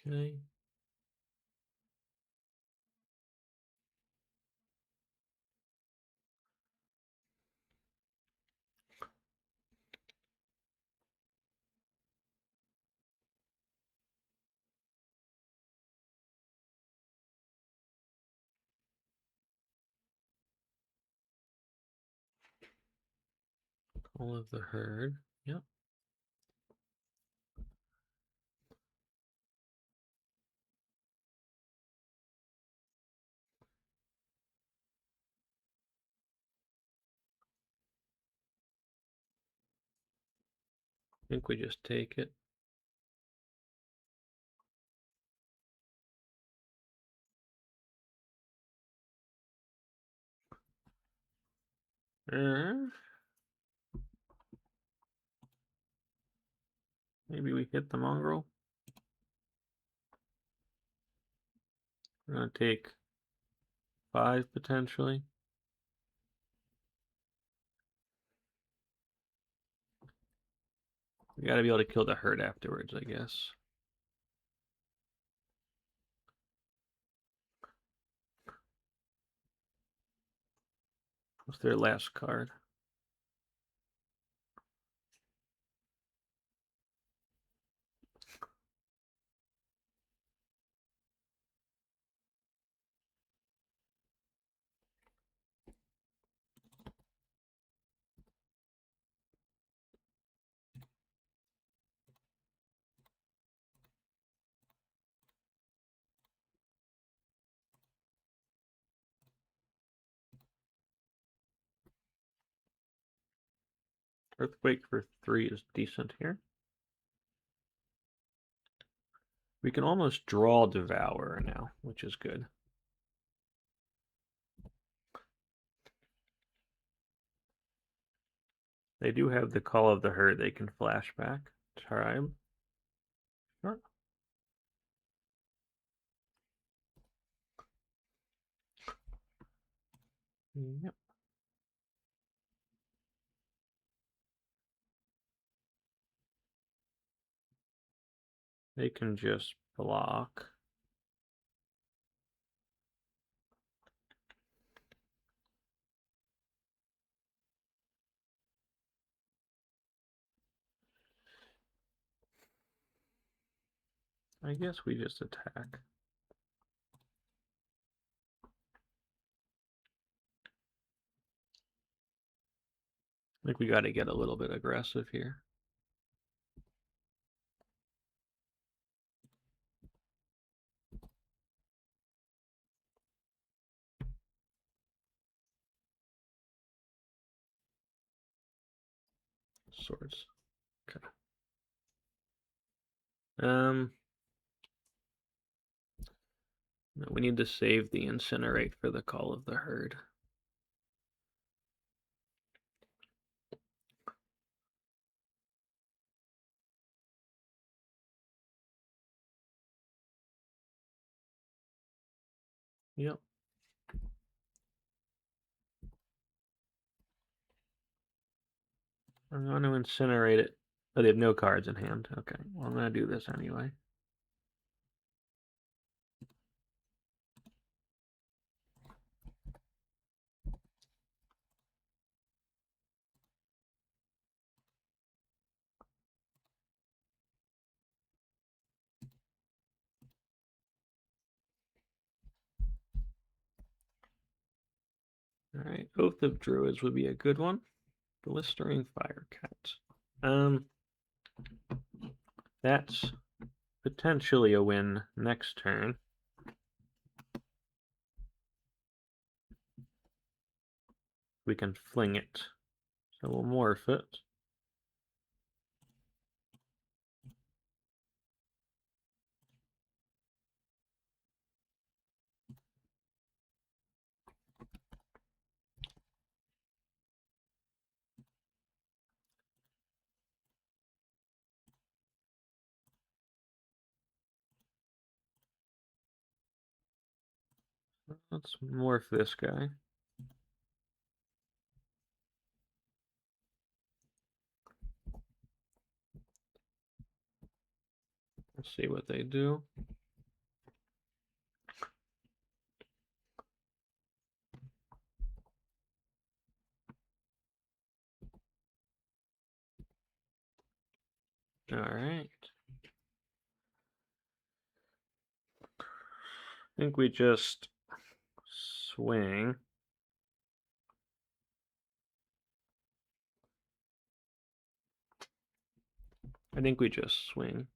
Okay. Call of the Herd. Yep. I think we just take it. Maybe we hit the mongrel. We're gonna take 5 potentially. We gotta be able to kill the herd afterwards, I guess. What's their last card? Earthquake for 3 is decent here. We can almost draw Devourer now, which is good. They do have the Call of the Herd they can flashback. Try. Sure. Yep. They can just block. I guess we just attack. I think we got to get a little bit aggressive here. Swords. Okay. We need to save the Incinerate for the Call of the Herd. Yep. I'm going to Incinerate it. Oh, they have no cards in hand. Okay, well, I'm going to do this anyway. Alright, Oath of Druids would be a good one. Blistering Firecat. That's potentially a win next turn. We can fling it. So we'll morph it. Let's morph this guy. Let's see what they do. All right. I think we just swing. I think we just swing.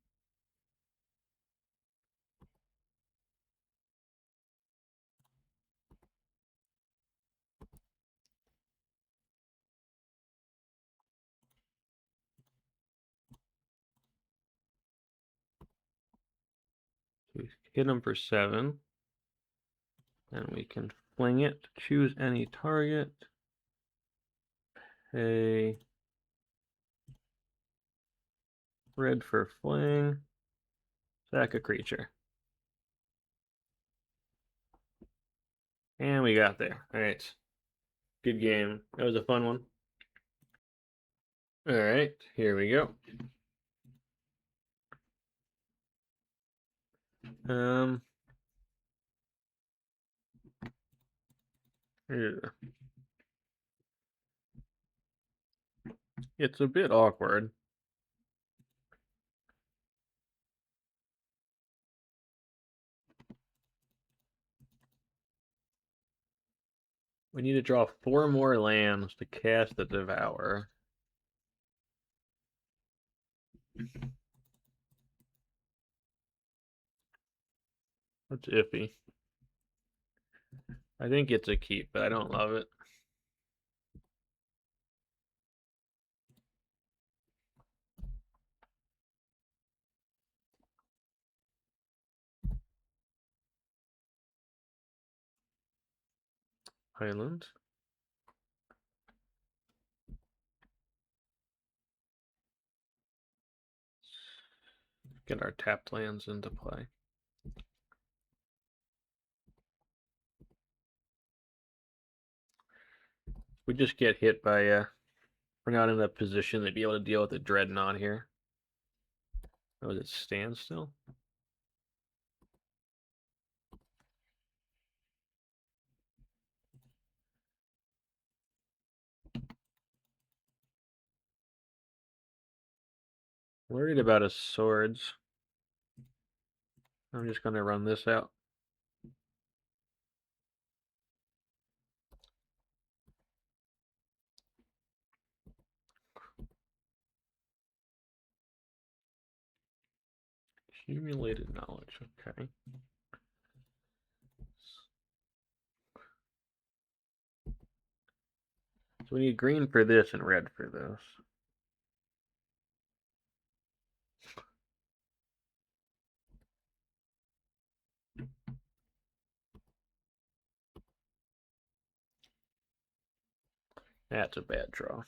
We hit him for 7. And we can fling it, choose any target. a red for Fling, sack a creature. And we got there. All right. Good game. That was a fun one. All right, here we go. Yeah. It's a bit awkward. We need to draw 4 more lands to cast the Devourer. That's iffy. I think it's a keep, but I don't love it. Island. Get our tapped lands into play. We just get hit by, we're not in a position to be able to deal with the Dreadnought here. Oh, is it standstill? Worried about his swords. I'm just going to run this out. Accumulated knowledge, okay. So we need green for this and red for this. That's a bad draw.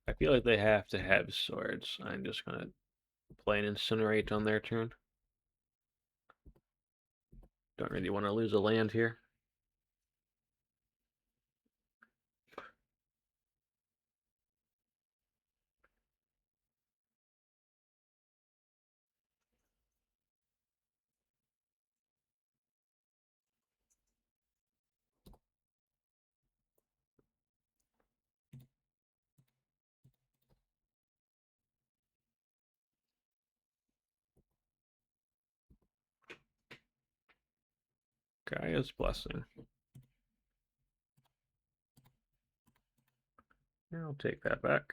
I feel like they have to have swords. I'm just going to play an Incinerate on their turn. Don't really want to lose a land here. Gaia's Blessing. I'll take that back.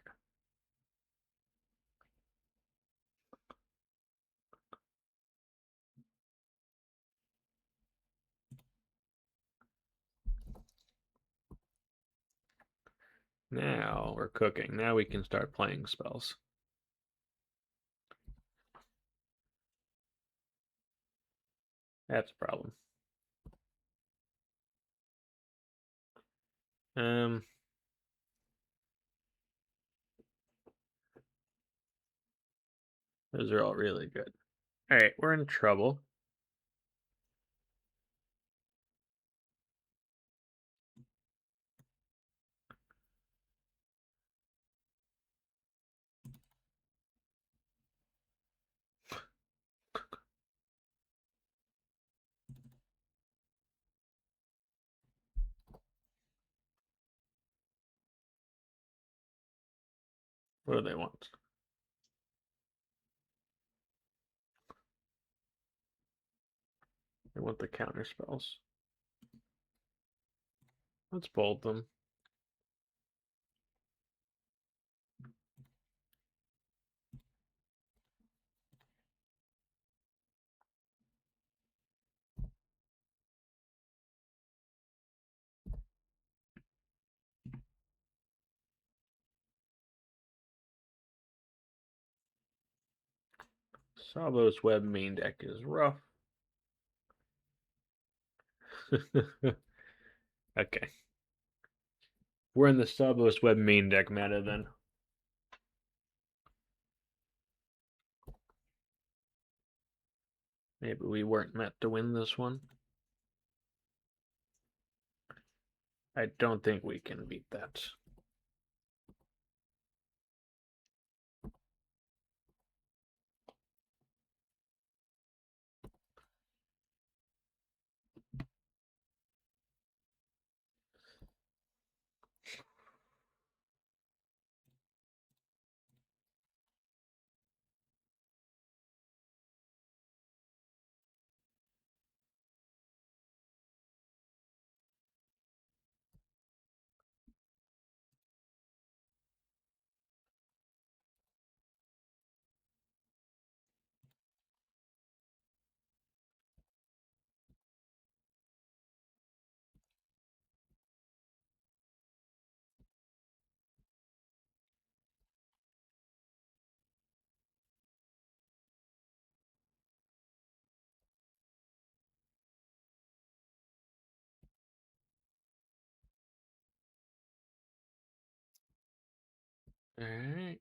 Now we're cooking. Now we can start playing spells. That's a problem. Those are all really good. All right, we're in trouble. What do they want? They want the counter spells. Let's bold them. Salvo's Web main deck is rough. Okay. We're in the Salvo's Web main deck meta then. Maybe we weren't meant to win this one. I don't think we can beat that. All right.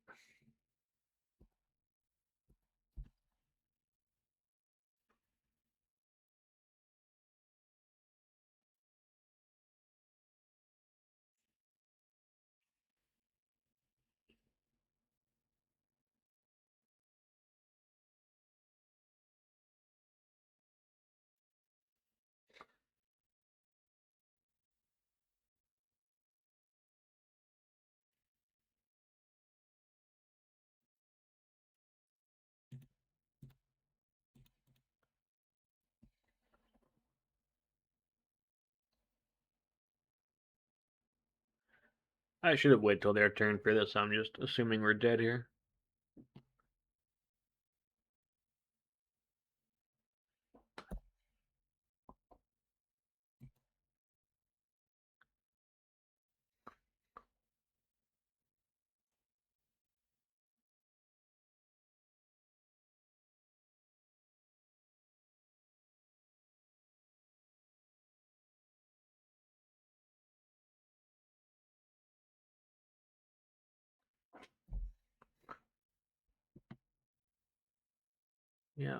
I should have waited till their turn for this. I'm just assuming we're dead here. Yeah.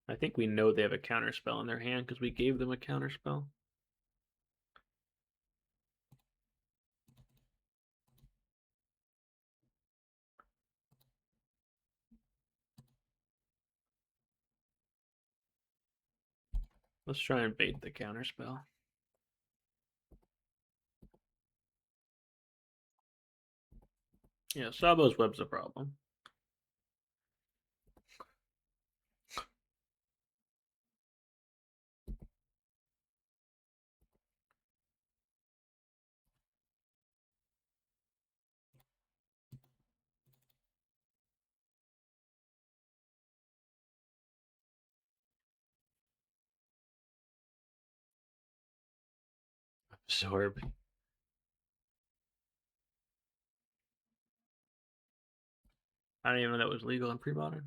I think we know they have a counterspell in their hand because we gave them a counterspell. Let's try and bait the counterspell. Yeah, Sabo's Web's a problem. Absorb. I didn't even know that was legal in Premodern.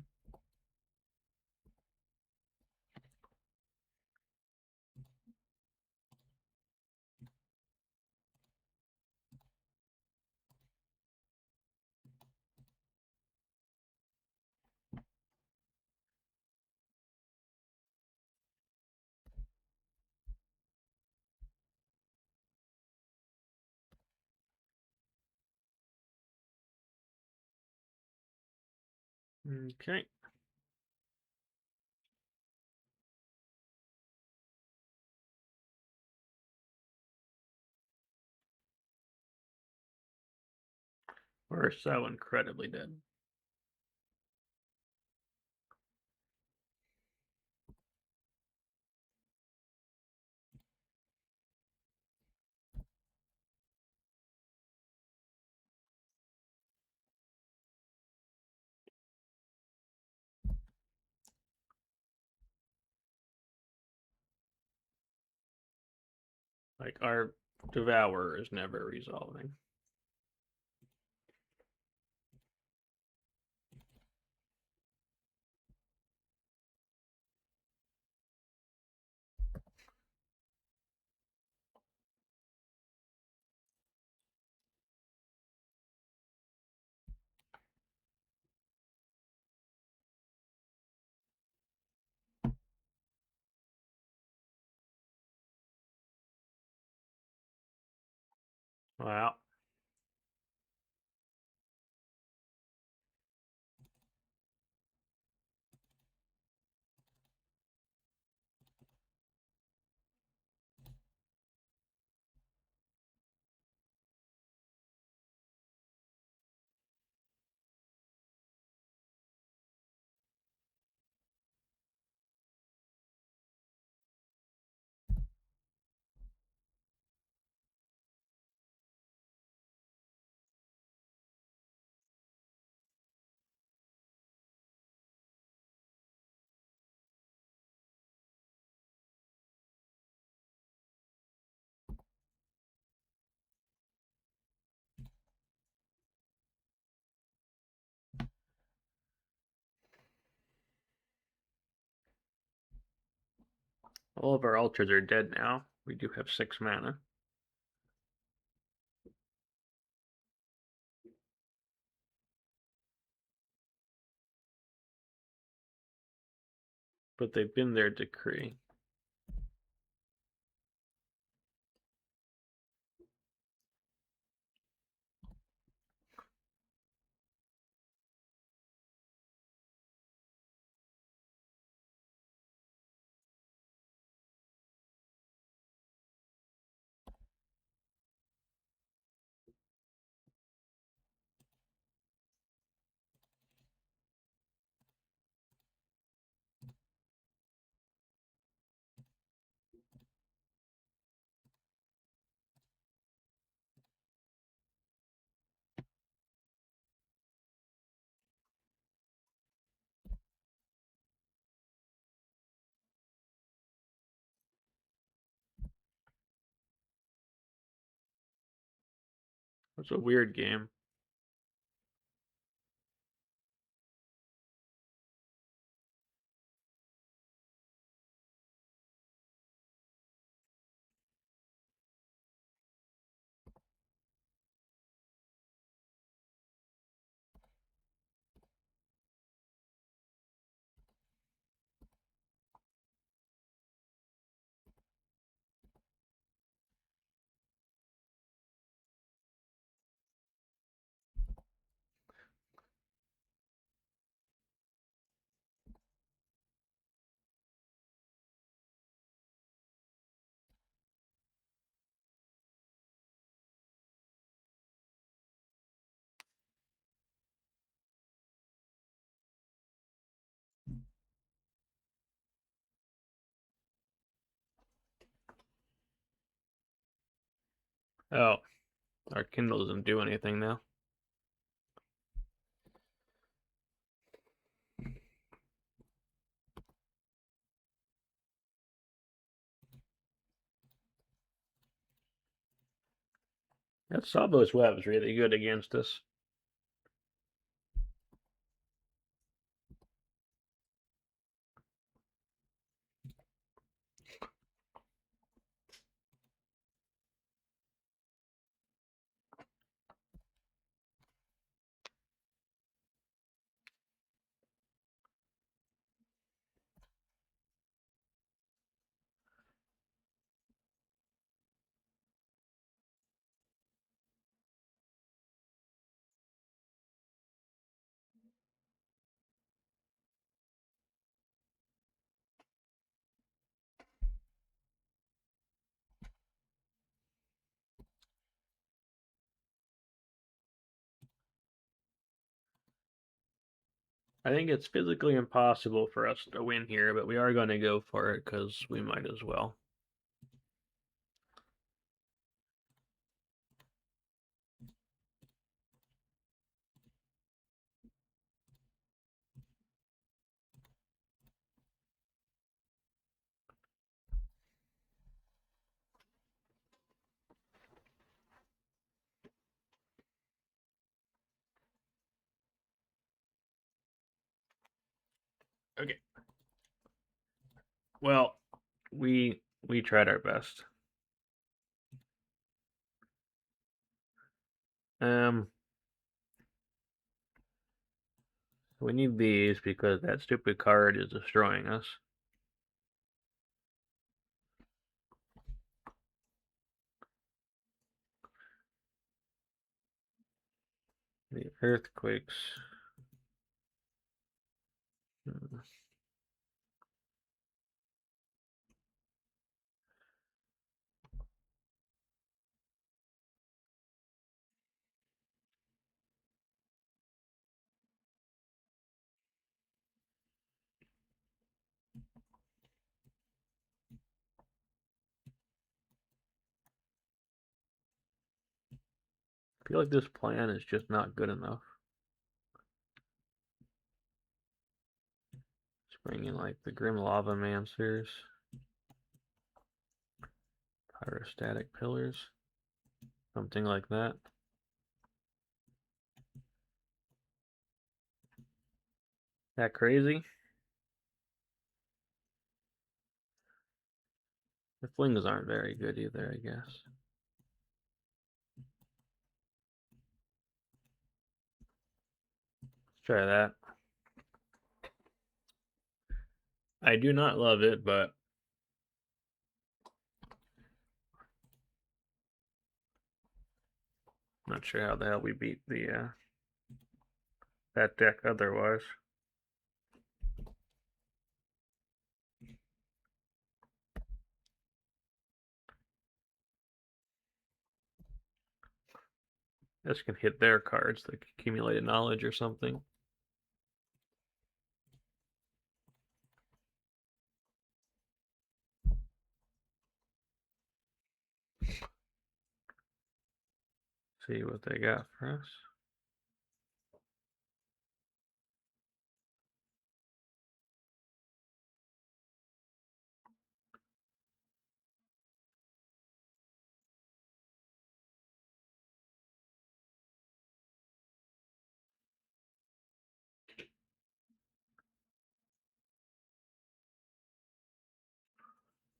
Okay. We're so incredibly dead. Like, our Devourer is never resolving. Wow. All of our altars are dead now. We do have 6 mana. But they've been their decree. It's a weird game. Oh, our Kindle doesn't do anything now. That Sabo's Web's really good against us. I think it's physically impossible for us to win here, but we are going to go for it because we might as well. Okay. Well, we tried our best. We need these because that stupid card is destroying us. The earthquakes. I feel like this plan is just not good enough. Let's bring in like the Grim Lavamancers, Pyrostatic Pillars, something like that. That crazy? The Flings aren't very good either, I guess. Let's try that. I do not love it, but not sure how the hell we beat the that deck otherwise. This can hit their cards, like accumulated knowledge or something. See what they got for us.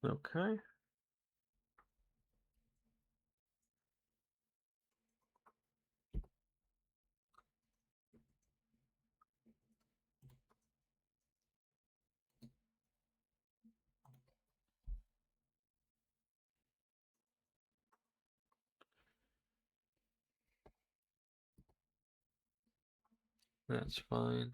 Okay. That's fine.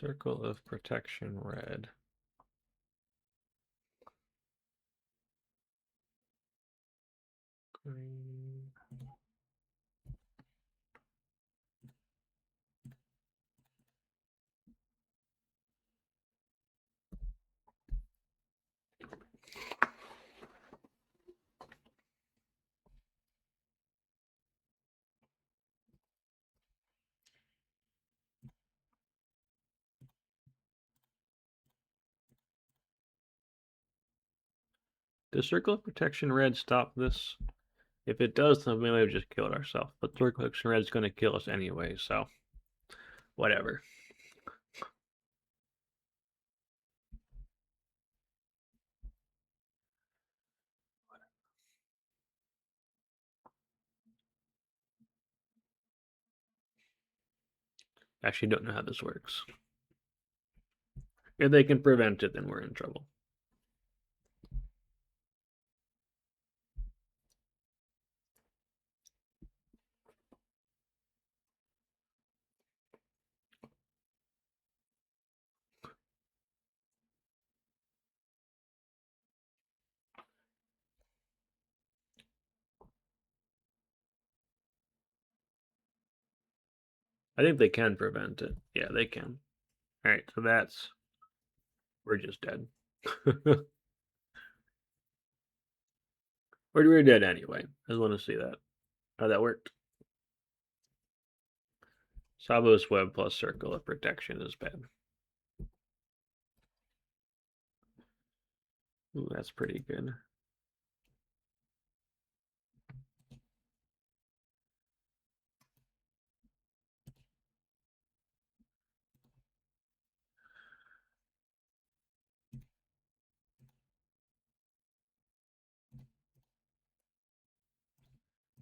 Circle of Protection red. Green. Does Circle of Protection red stop this? If it does, then we may have just killed ourselves. But Circle of Protection red is going to kill us anyway, so whatever. Actually, don't know how this works. If they can prevent it, then we're in trouble. I think they can prevent it. Yeah, they can. All right, so that's... We're just dead. We're dead anyway. I just want to see that. How that worked. Sabo's Web plus Circle of Protection is bad. Ooh, that's pretty good.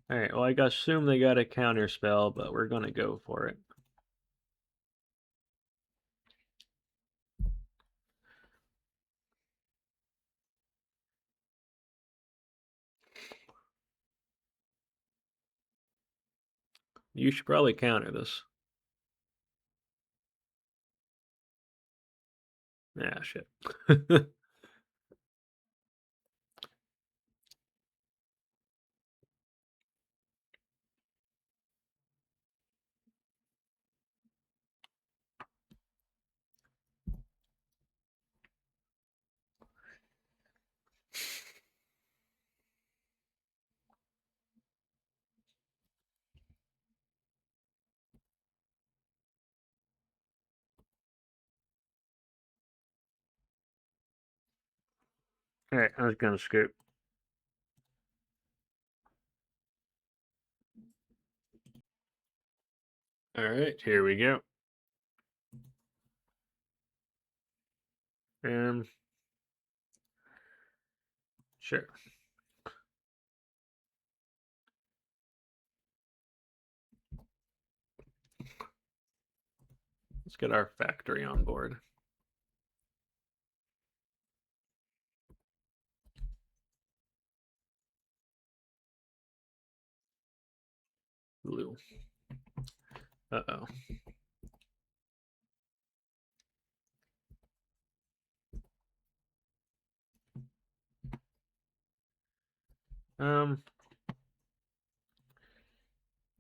Alright, well, I assume they got a counter spell, but we're going to go for it. You should probably counter this. Ah, shit. Alright, I was gonna scoop. Alright, here we go. Sure. Let's get our factory on board. Blue. Uh-oh. I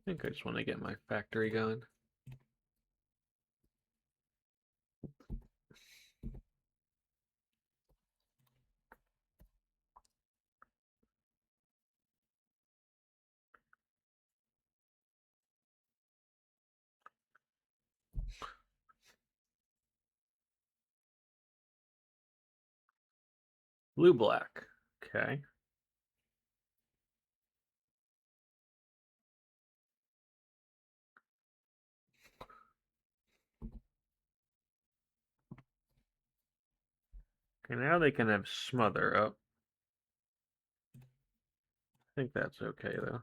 think I just want to get my factory going. Blue-black. Okay. Okay, now they can have smother up. I think that's okay, though.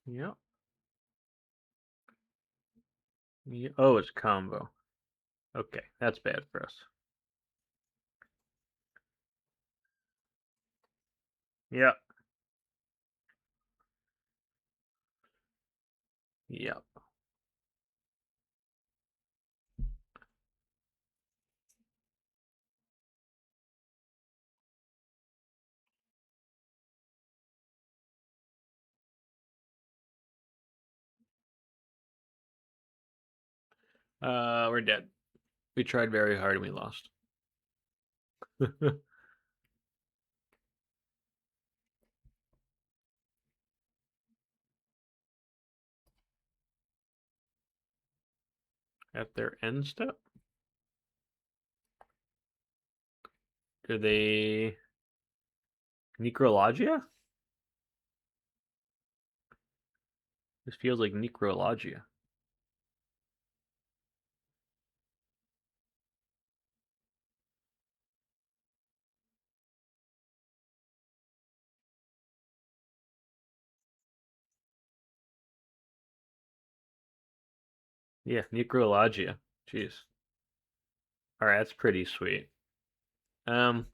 Yep. Yeah. Oh, it's combo. Okay, that's bad for us. Yep. Yep. We're dead. We tried very hard and we lost. At their end step? Do they... Necrologia? This feels like Necrologia. Yeah, Necrologia. Jeez. Alright, that's pretty sweet. We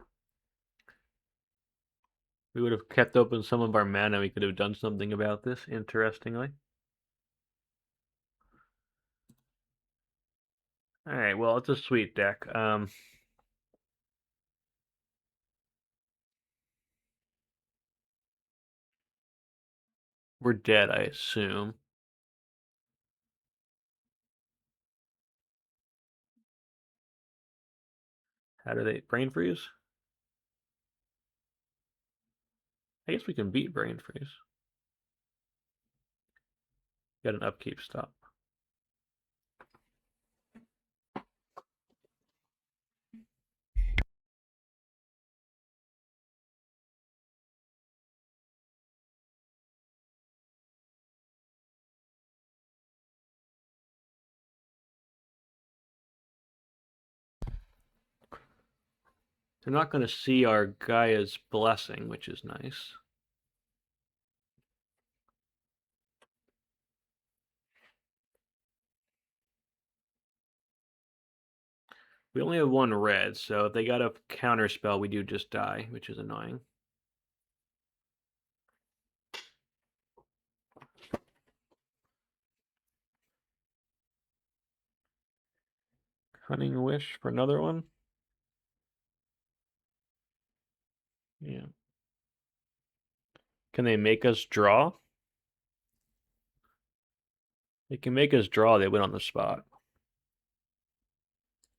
would have kept open some of our mana. We could have done something about this, interestingly. Alright, well, it's a sweet deck. We're dead, I assume. How do they... Brain Freeze? I guess we can beat Brain Freeze. Got an upkeep stop. They're not going to see our Gaia's Blessing, which is nice. We only have one red, so if they got a counter spell, we do just die, which is annoying. Hunting Wish for another one. Yeah. Can they make us draw? They can make us draw, they win on the spot.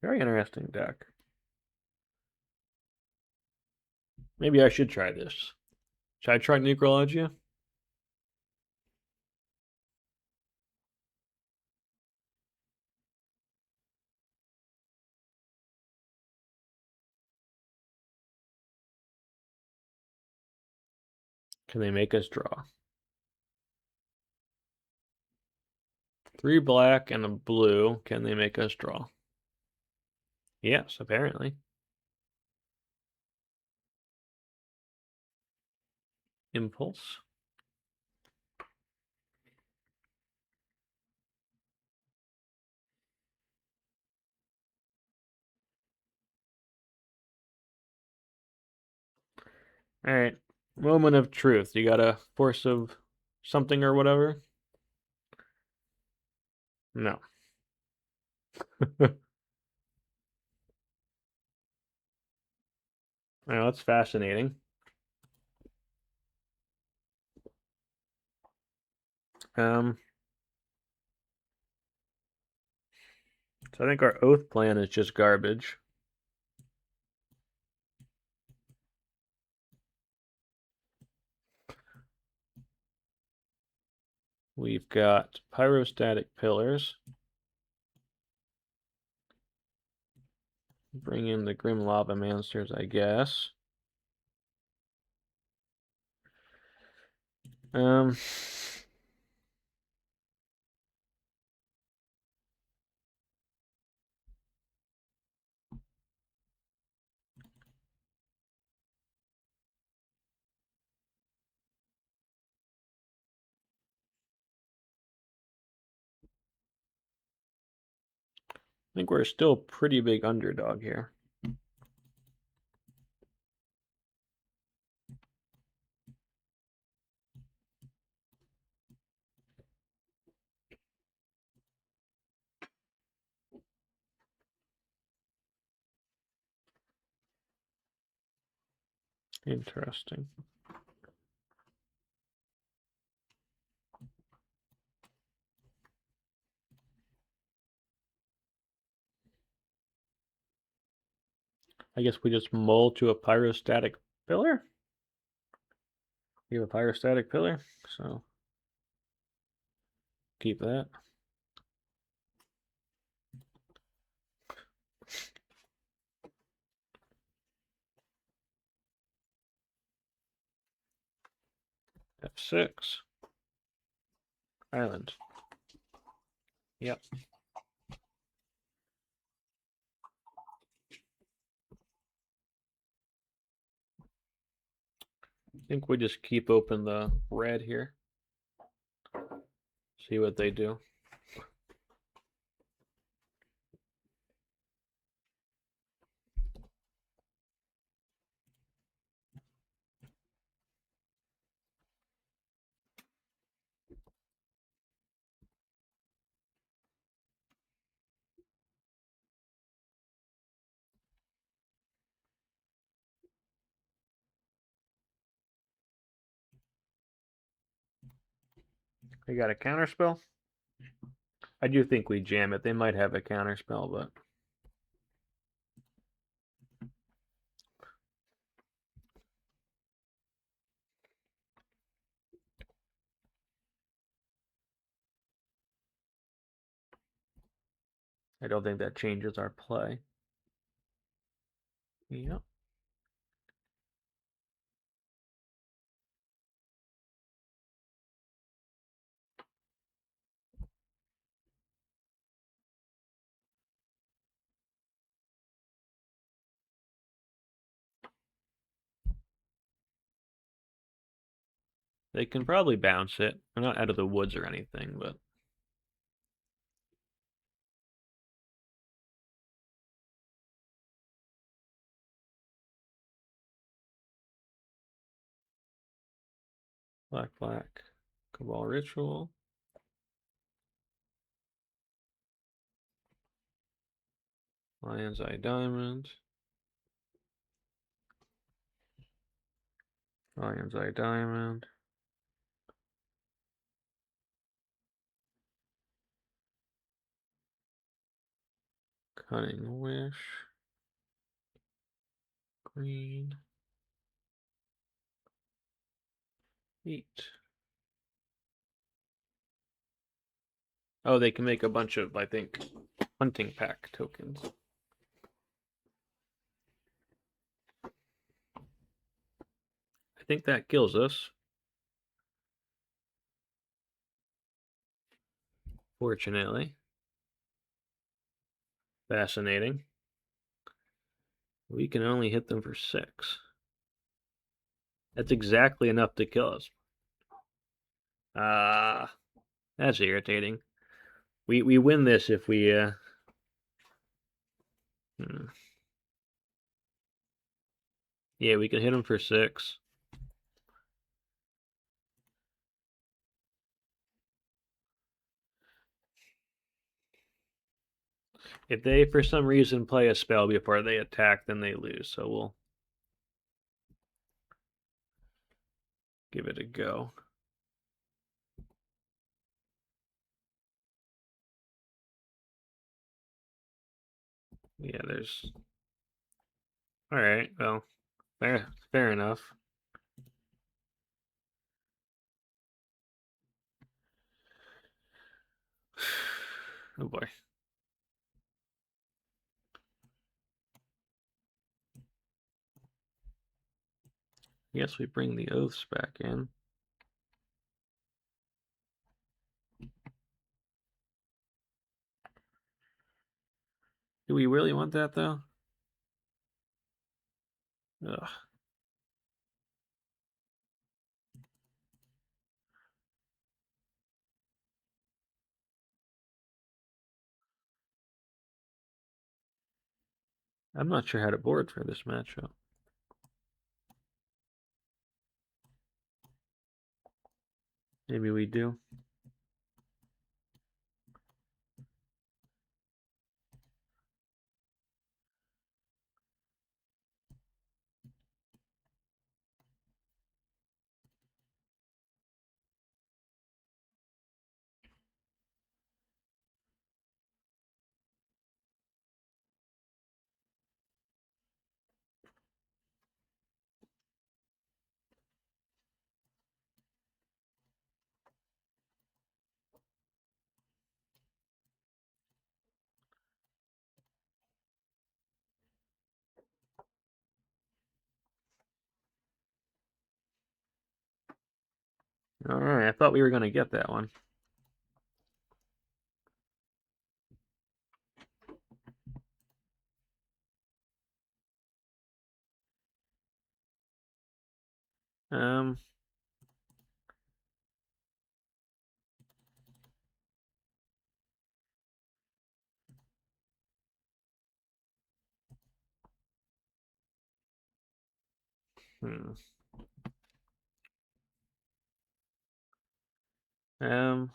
Very interesting deck. Maybe I should try this. Should I try Necrologia? Can they make us draw? 3 black and a blue. Can they make us draw? Yes, apparently. Impulse. All right. Moment of truth. You got a force of something or whatever? No. Well, that's fascinating. So I think our oath plan is just garbage. We've got Pyrostatic Pillars. Bring in the Grim Lavamancers, I guess. I think we're still pretty big underdog here. Interesting. I guess we just mull to a Pyrostatic Pillar? We have a Pyrostatic Pillar, so keep that. F6. Island. Yep. I think we just keep open the red here. See what they do. They got a counterspell? I do think we jam it. They might have a counterspell, but I don't think that changes our play. Yep. They can probably bounce it. They're not out of the woods or anything, but Black. Cabal Ritual. Lion's Eye Diamond. Lion's Eye Diamond. Cunning Wish. Green. 8. Oh, they can make a bunch of, I think, hunting pack tokens. I think that kills us. Fortunately. Fascinating. We can only hit them for 6. That's exactly enough to kill us. That's irritating. We win this if we Yeah, we can hit them for 6. If they for some reason play a spell before they attack, then they lose. So we'll give it a go. Yeah, there's... Alright, well, fair enough. Oh boy. Yes, we bring the oaths back in. Do we really want that, though? Ugh. I'm not sure how to board for this matchup. Maybe we do. Alright, I thought we were going to get that one. Um... Hmm. Oh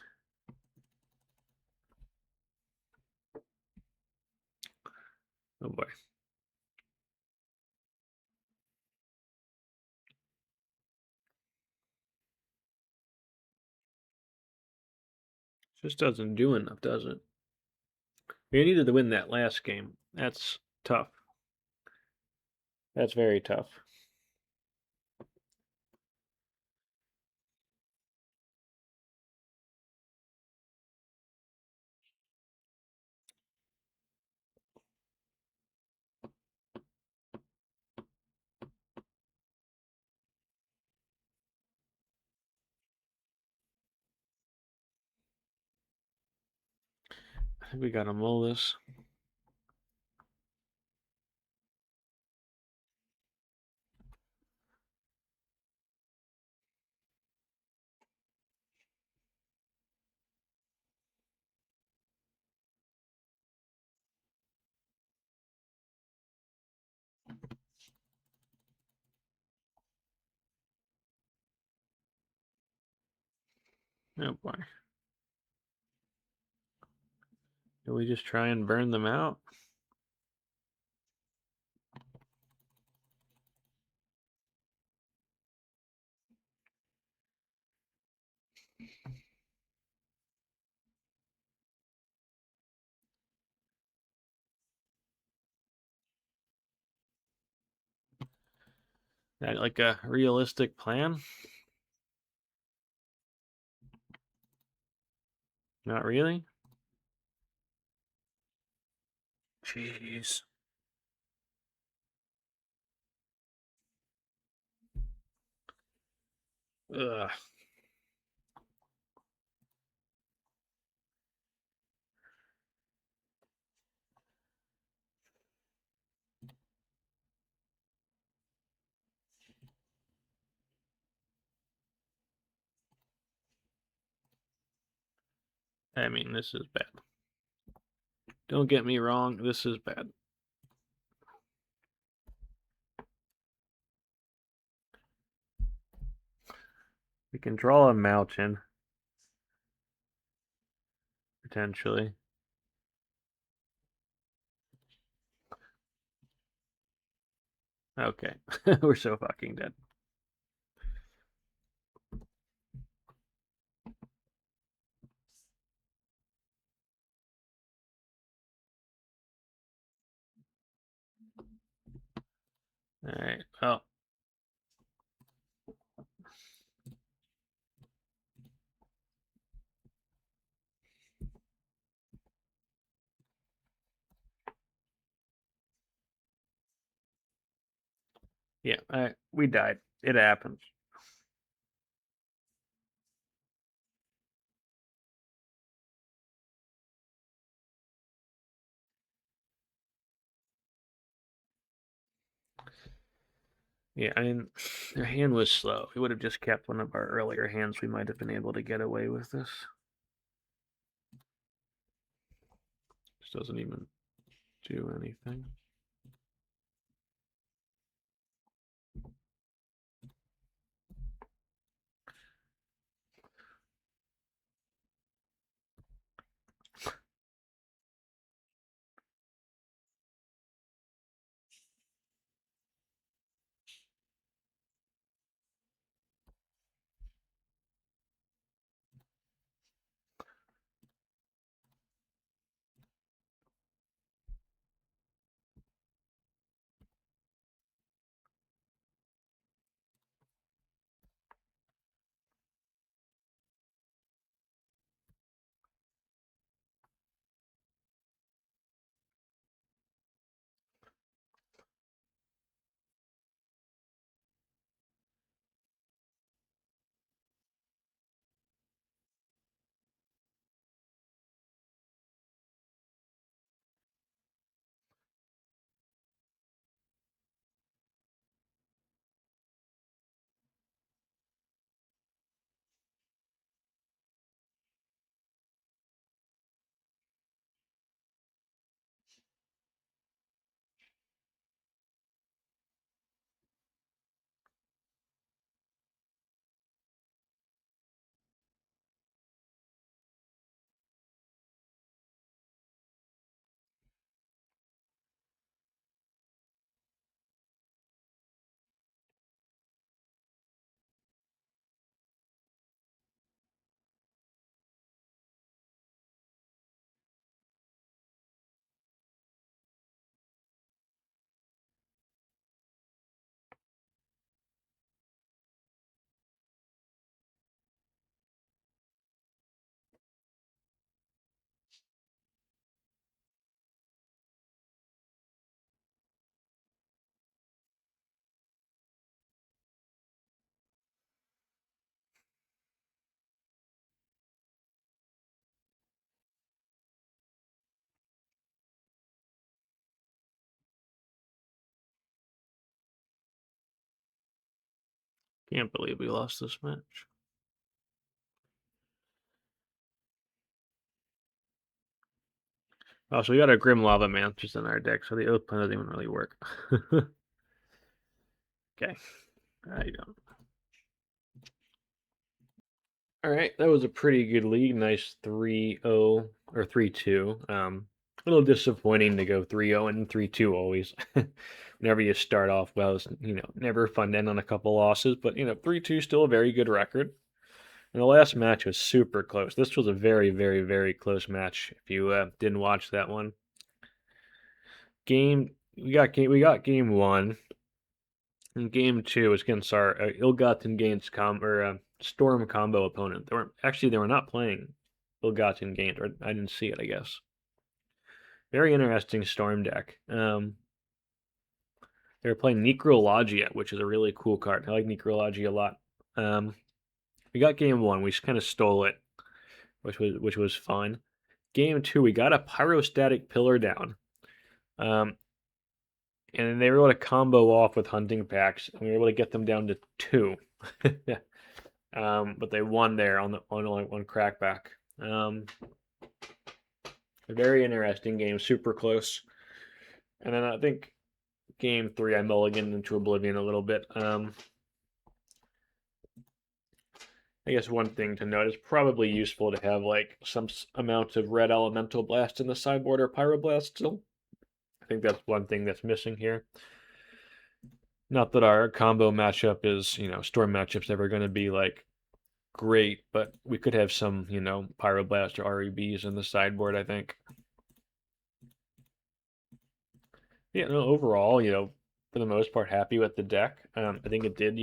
boy. Just doesn't do enough, does it? We needed to win that last game. That's tough. That's very tough. I think we gotta mull this. Oh boy. Do we just try and burn them out? That like a realistic plan? Not really? Jeez. Ugh. I mean, this is bad. Don't get me wrong, this is bad. We can draw a mountain. Potentially. Okay. We're so fucking dead. Alright, well. Yeah, we died. It happens. Yeah, I mean, their hand was slow. We would have just kept one of our earlier hands. We might have been able to get away with this. This doesn't even do anything. Can't believe we lost this match. Oh, so we got a Grim Lavamancer in our deck, so the Oath plan doesn't even really work. Okay. I don't. All right, that was a pretty good lead. Nice 3-0 or 3-2. A little disappointing to go 3-0 and 3-2 always. Whenever you start off well, it's, never fun to end on a couple losses, but 3-2 still a very good record. And the last match was super close. This was a very, very, very close match. If you didn't watch that one, we got game one. In game two was against our Ill-Gotten Gains Storm combo opponent. They were not playing Ill-Gotten Gains, or I didn't see it, I guess. Very interesting Storm deck. They were playing Necrologia, which is a really cool card. I like Necrologia a lot. We got game one. We just kind of stole it, which was fun. Game two, we got a Pyrostatic Pillar down. And they were able to combo off with hunting packs, and we were able to get them down to 2. But they won there on only one crackback. A very interesting game, super close. And then I think game 3 I mulliganed into oblivion a little bit. I guess one thing to note is probably useful to have like some amount of red elemental blast in the sideboard or pyroblast still. I think that's one thing that's missing here. Not that our combo matchup is, storm matchup's ever going to be like great, but we could have some, pyroblast or REBs in the sideboard, I think. Yeah, no, overall, for the most part, happy with the deck. I think it did,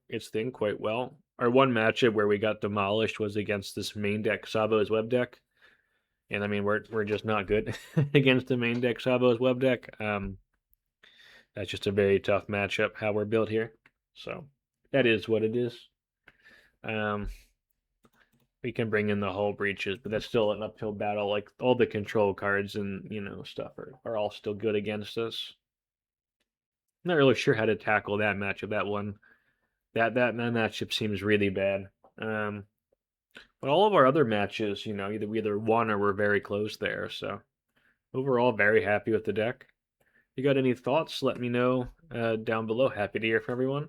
its thing quite well. Our one matchup where we got demolished was against this main deck Sabo's web deck. And I mean, we're just not good against the main deck Sabo's web deck. That's just a very tough matchup how we're built here. So that is what it is. We can bring in the hull breaches, but that's still an uphill battle. Like all the control cards and stuff are all still good against us. I'm not really sure how to tackle that matchup. That matchup seems really bad. But all of our other matches, either we won or we're very close there. So overall, very happy with the deck. If you got any thoughts, let me know down below. Happy to hear from everyone.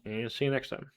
And see you next time.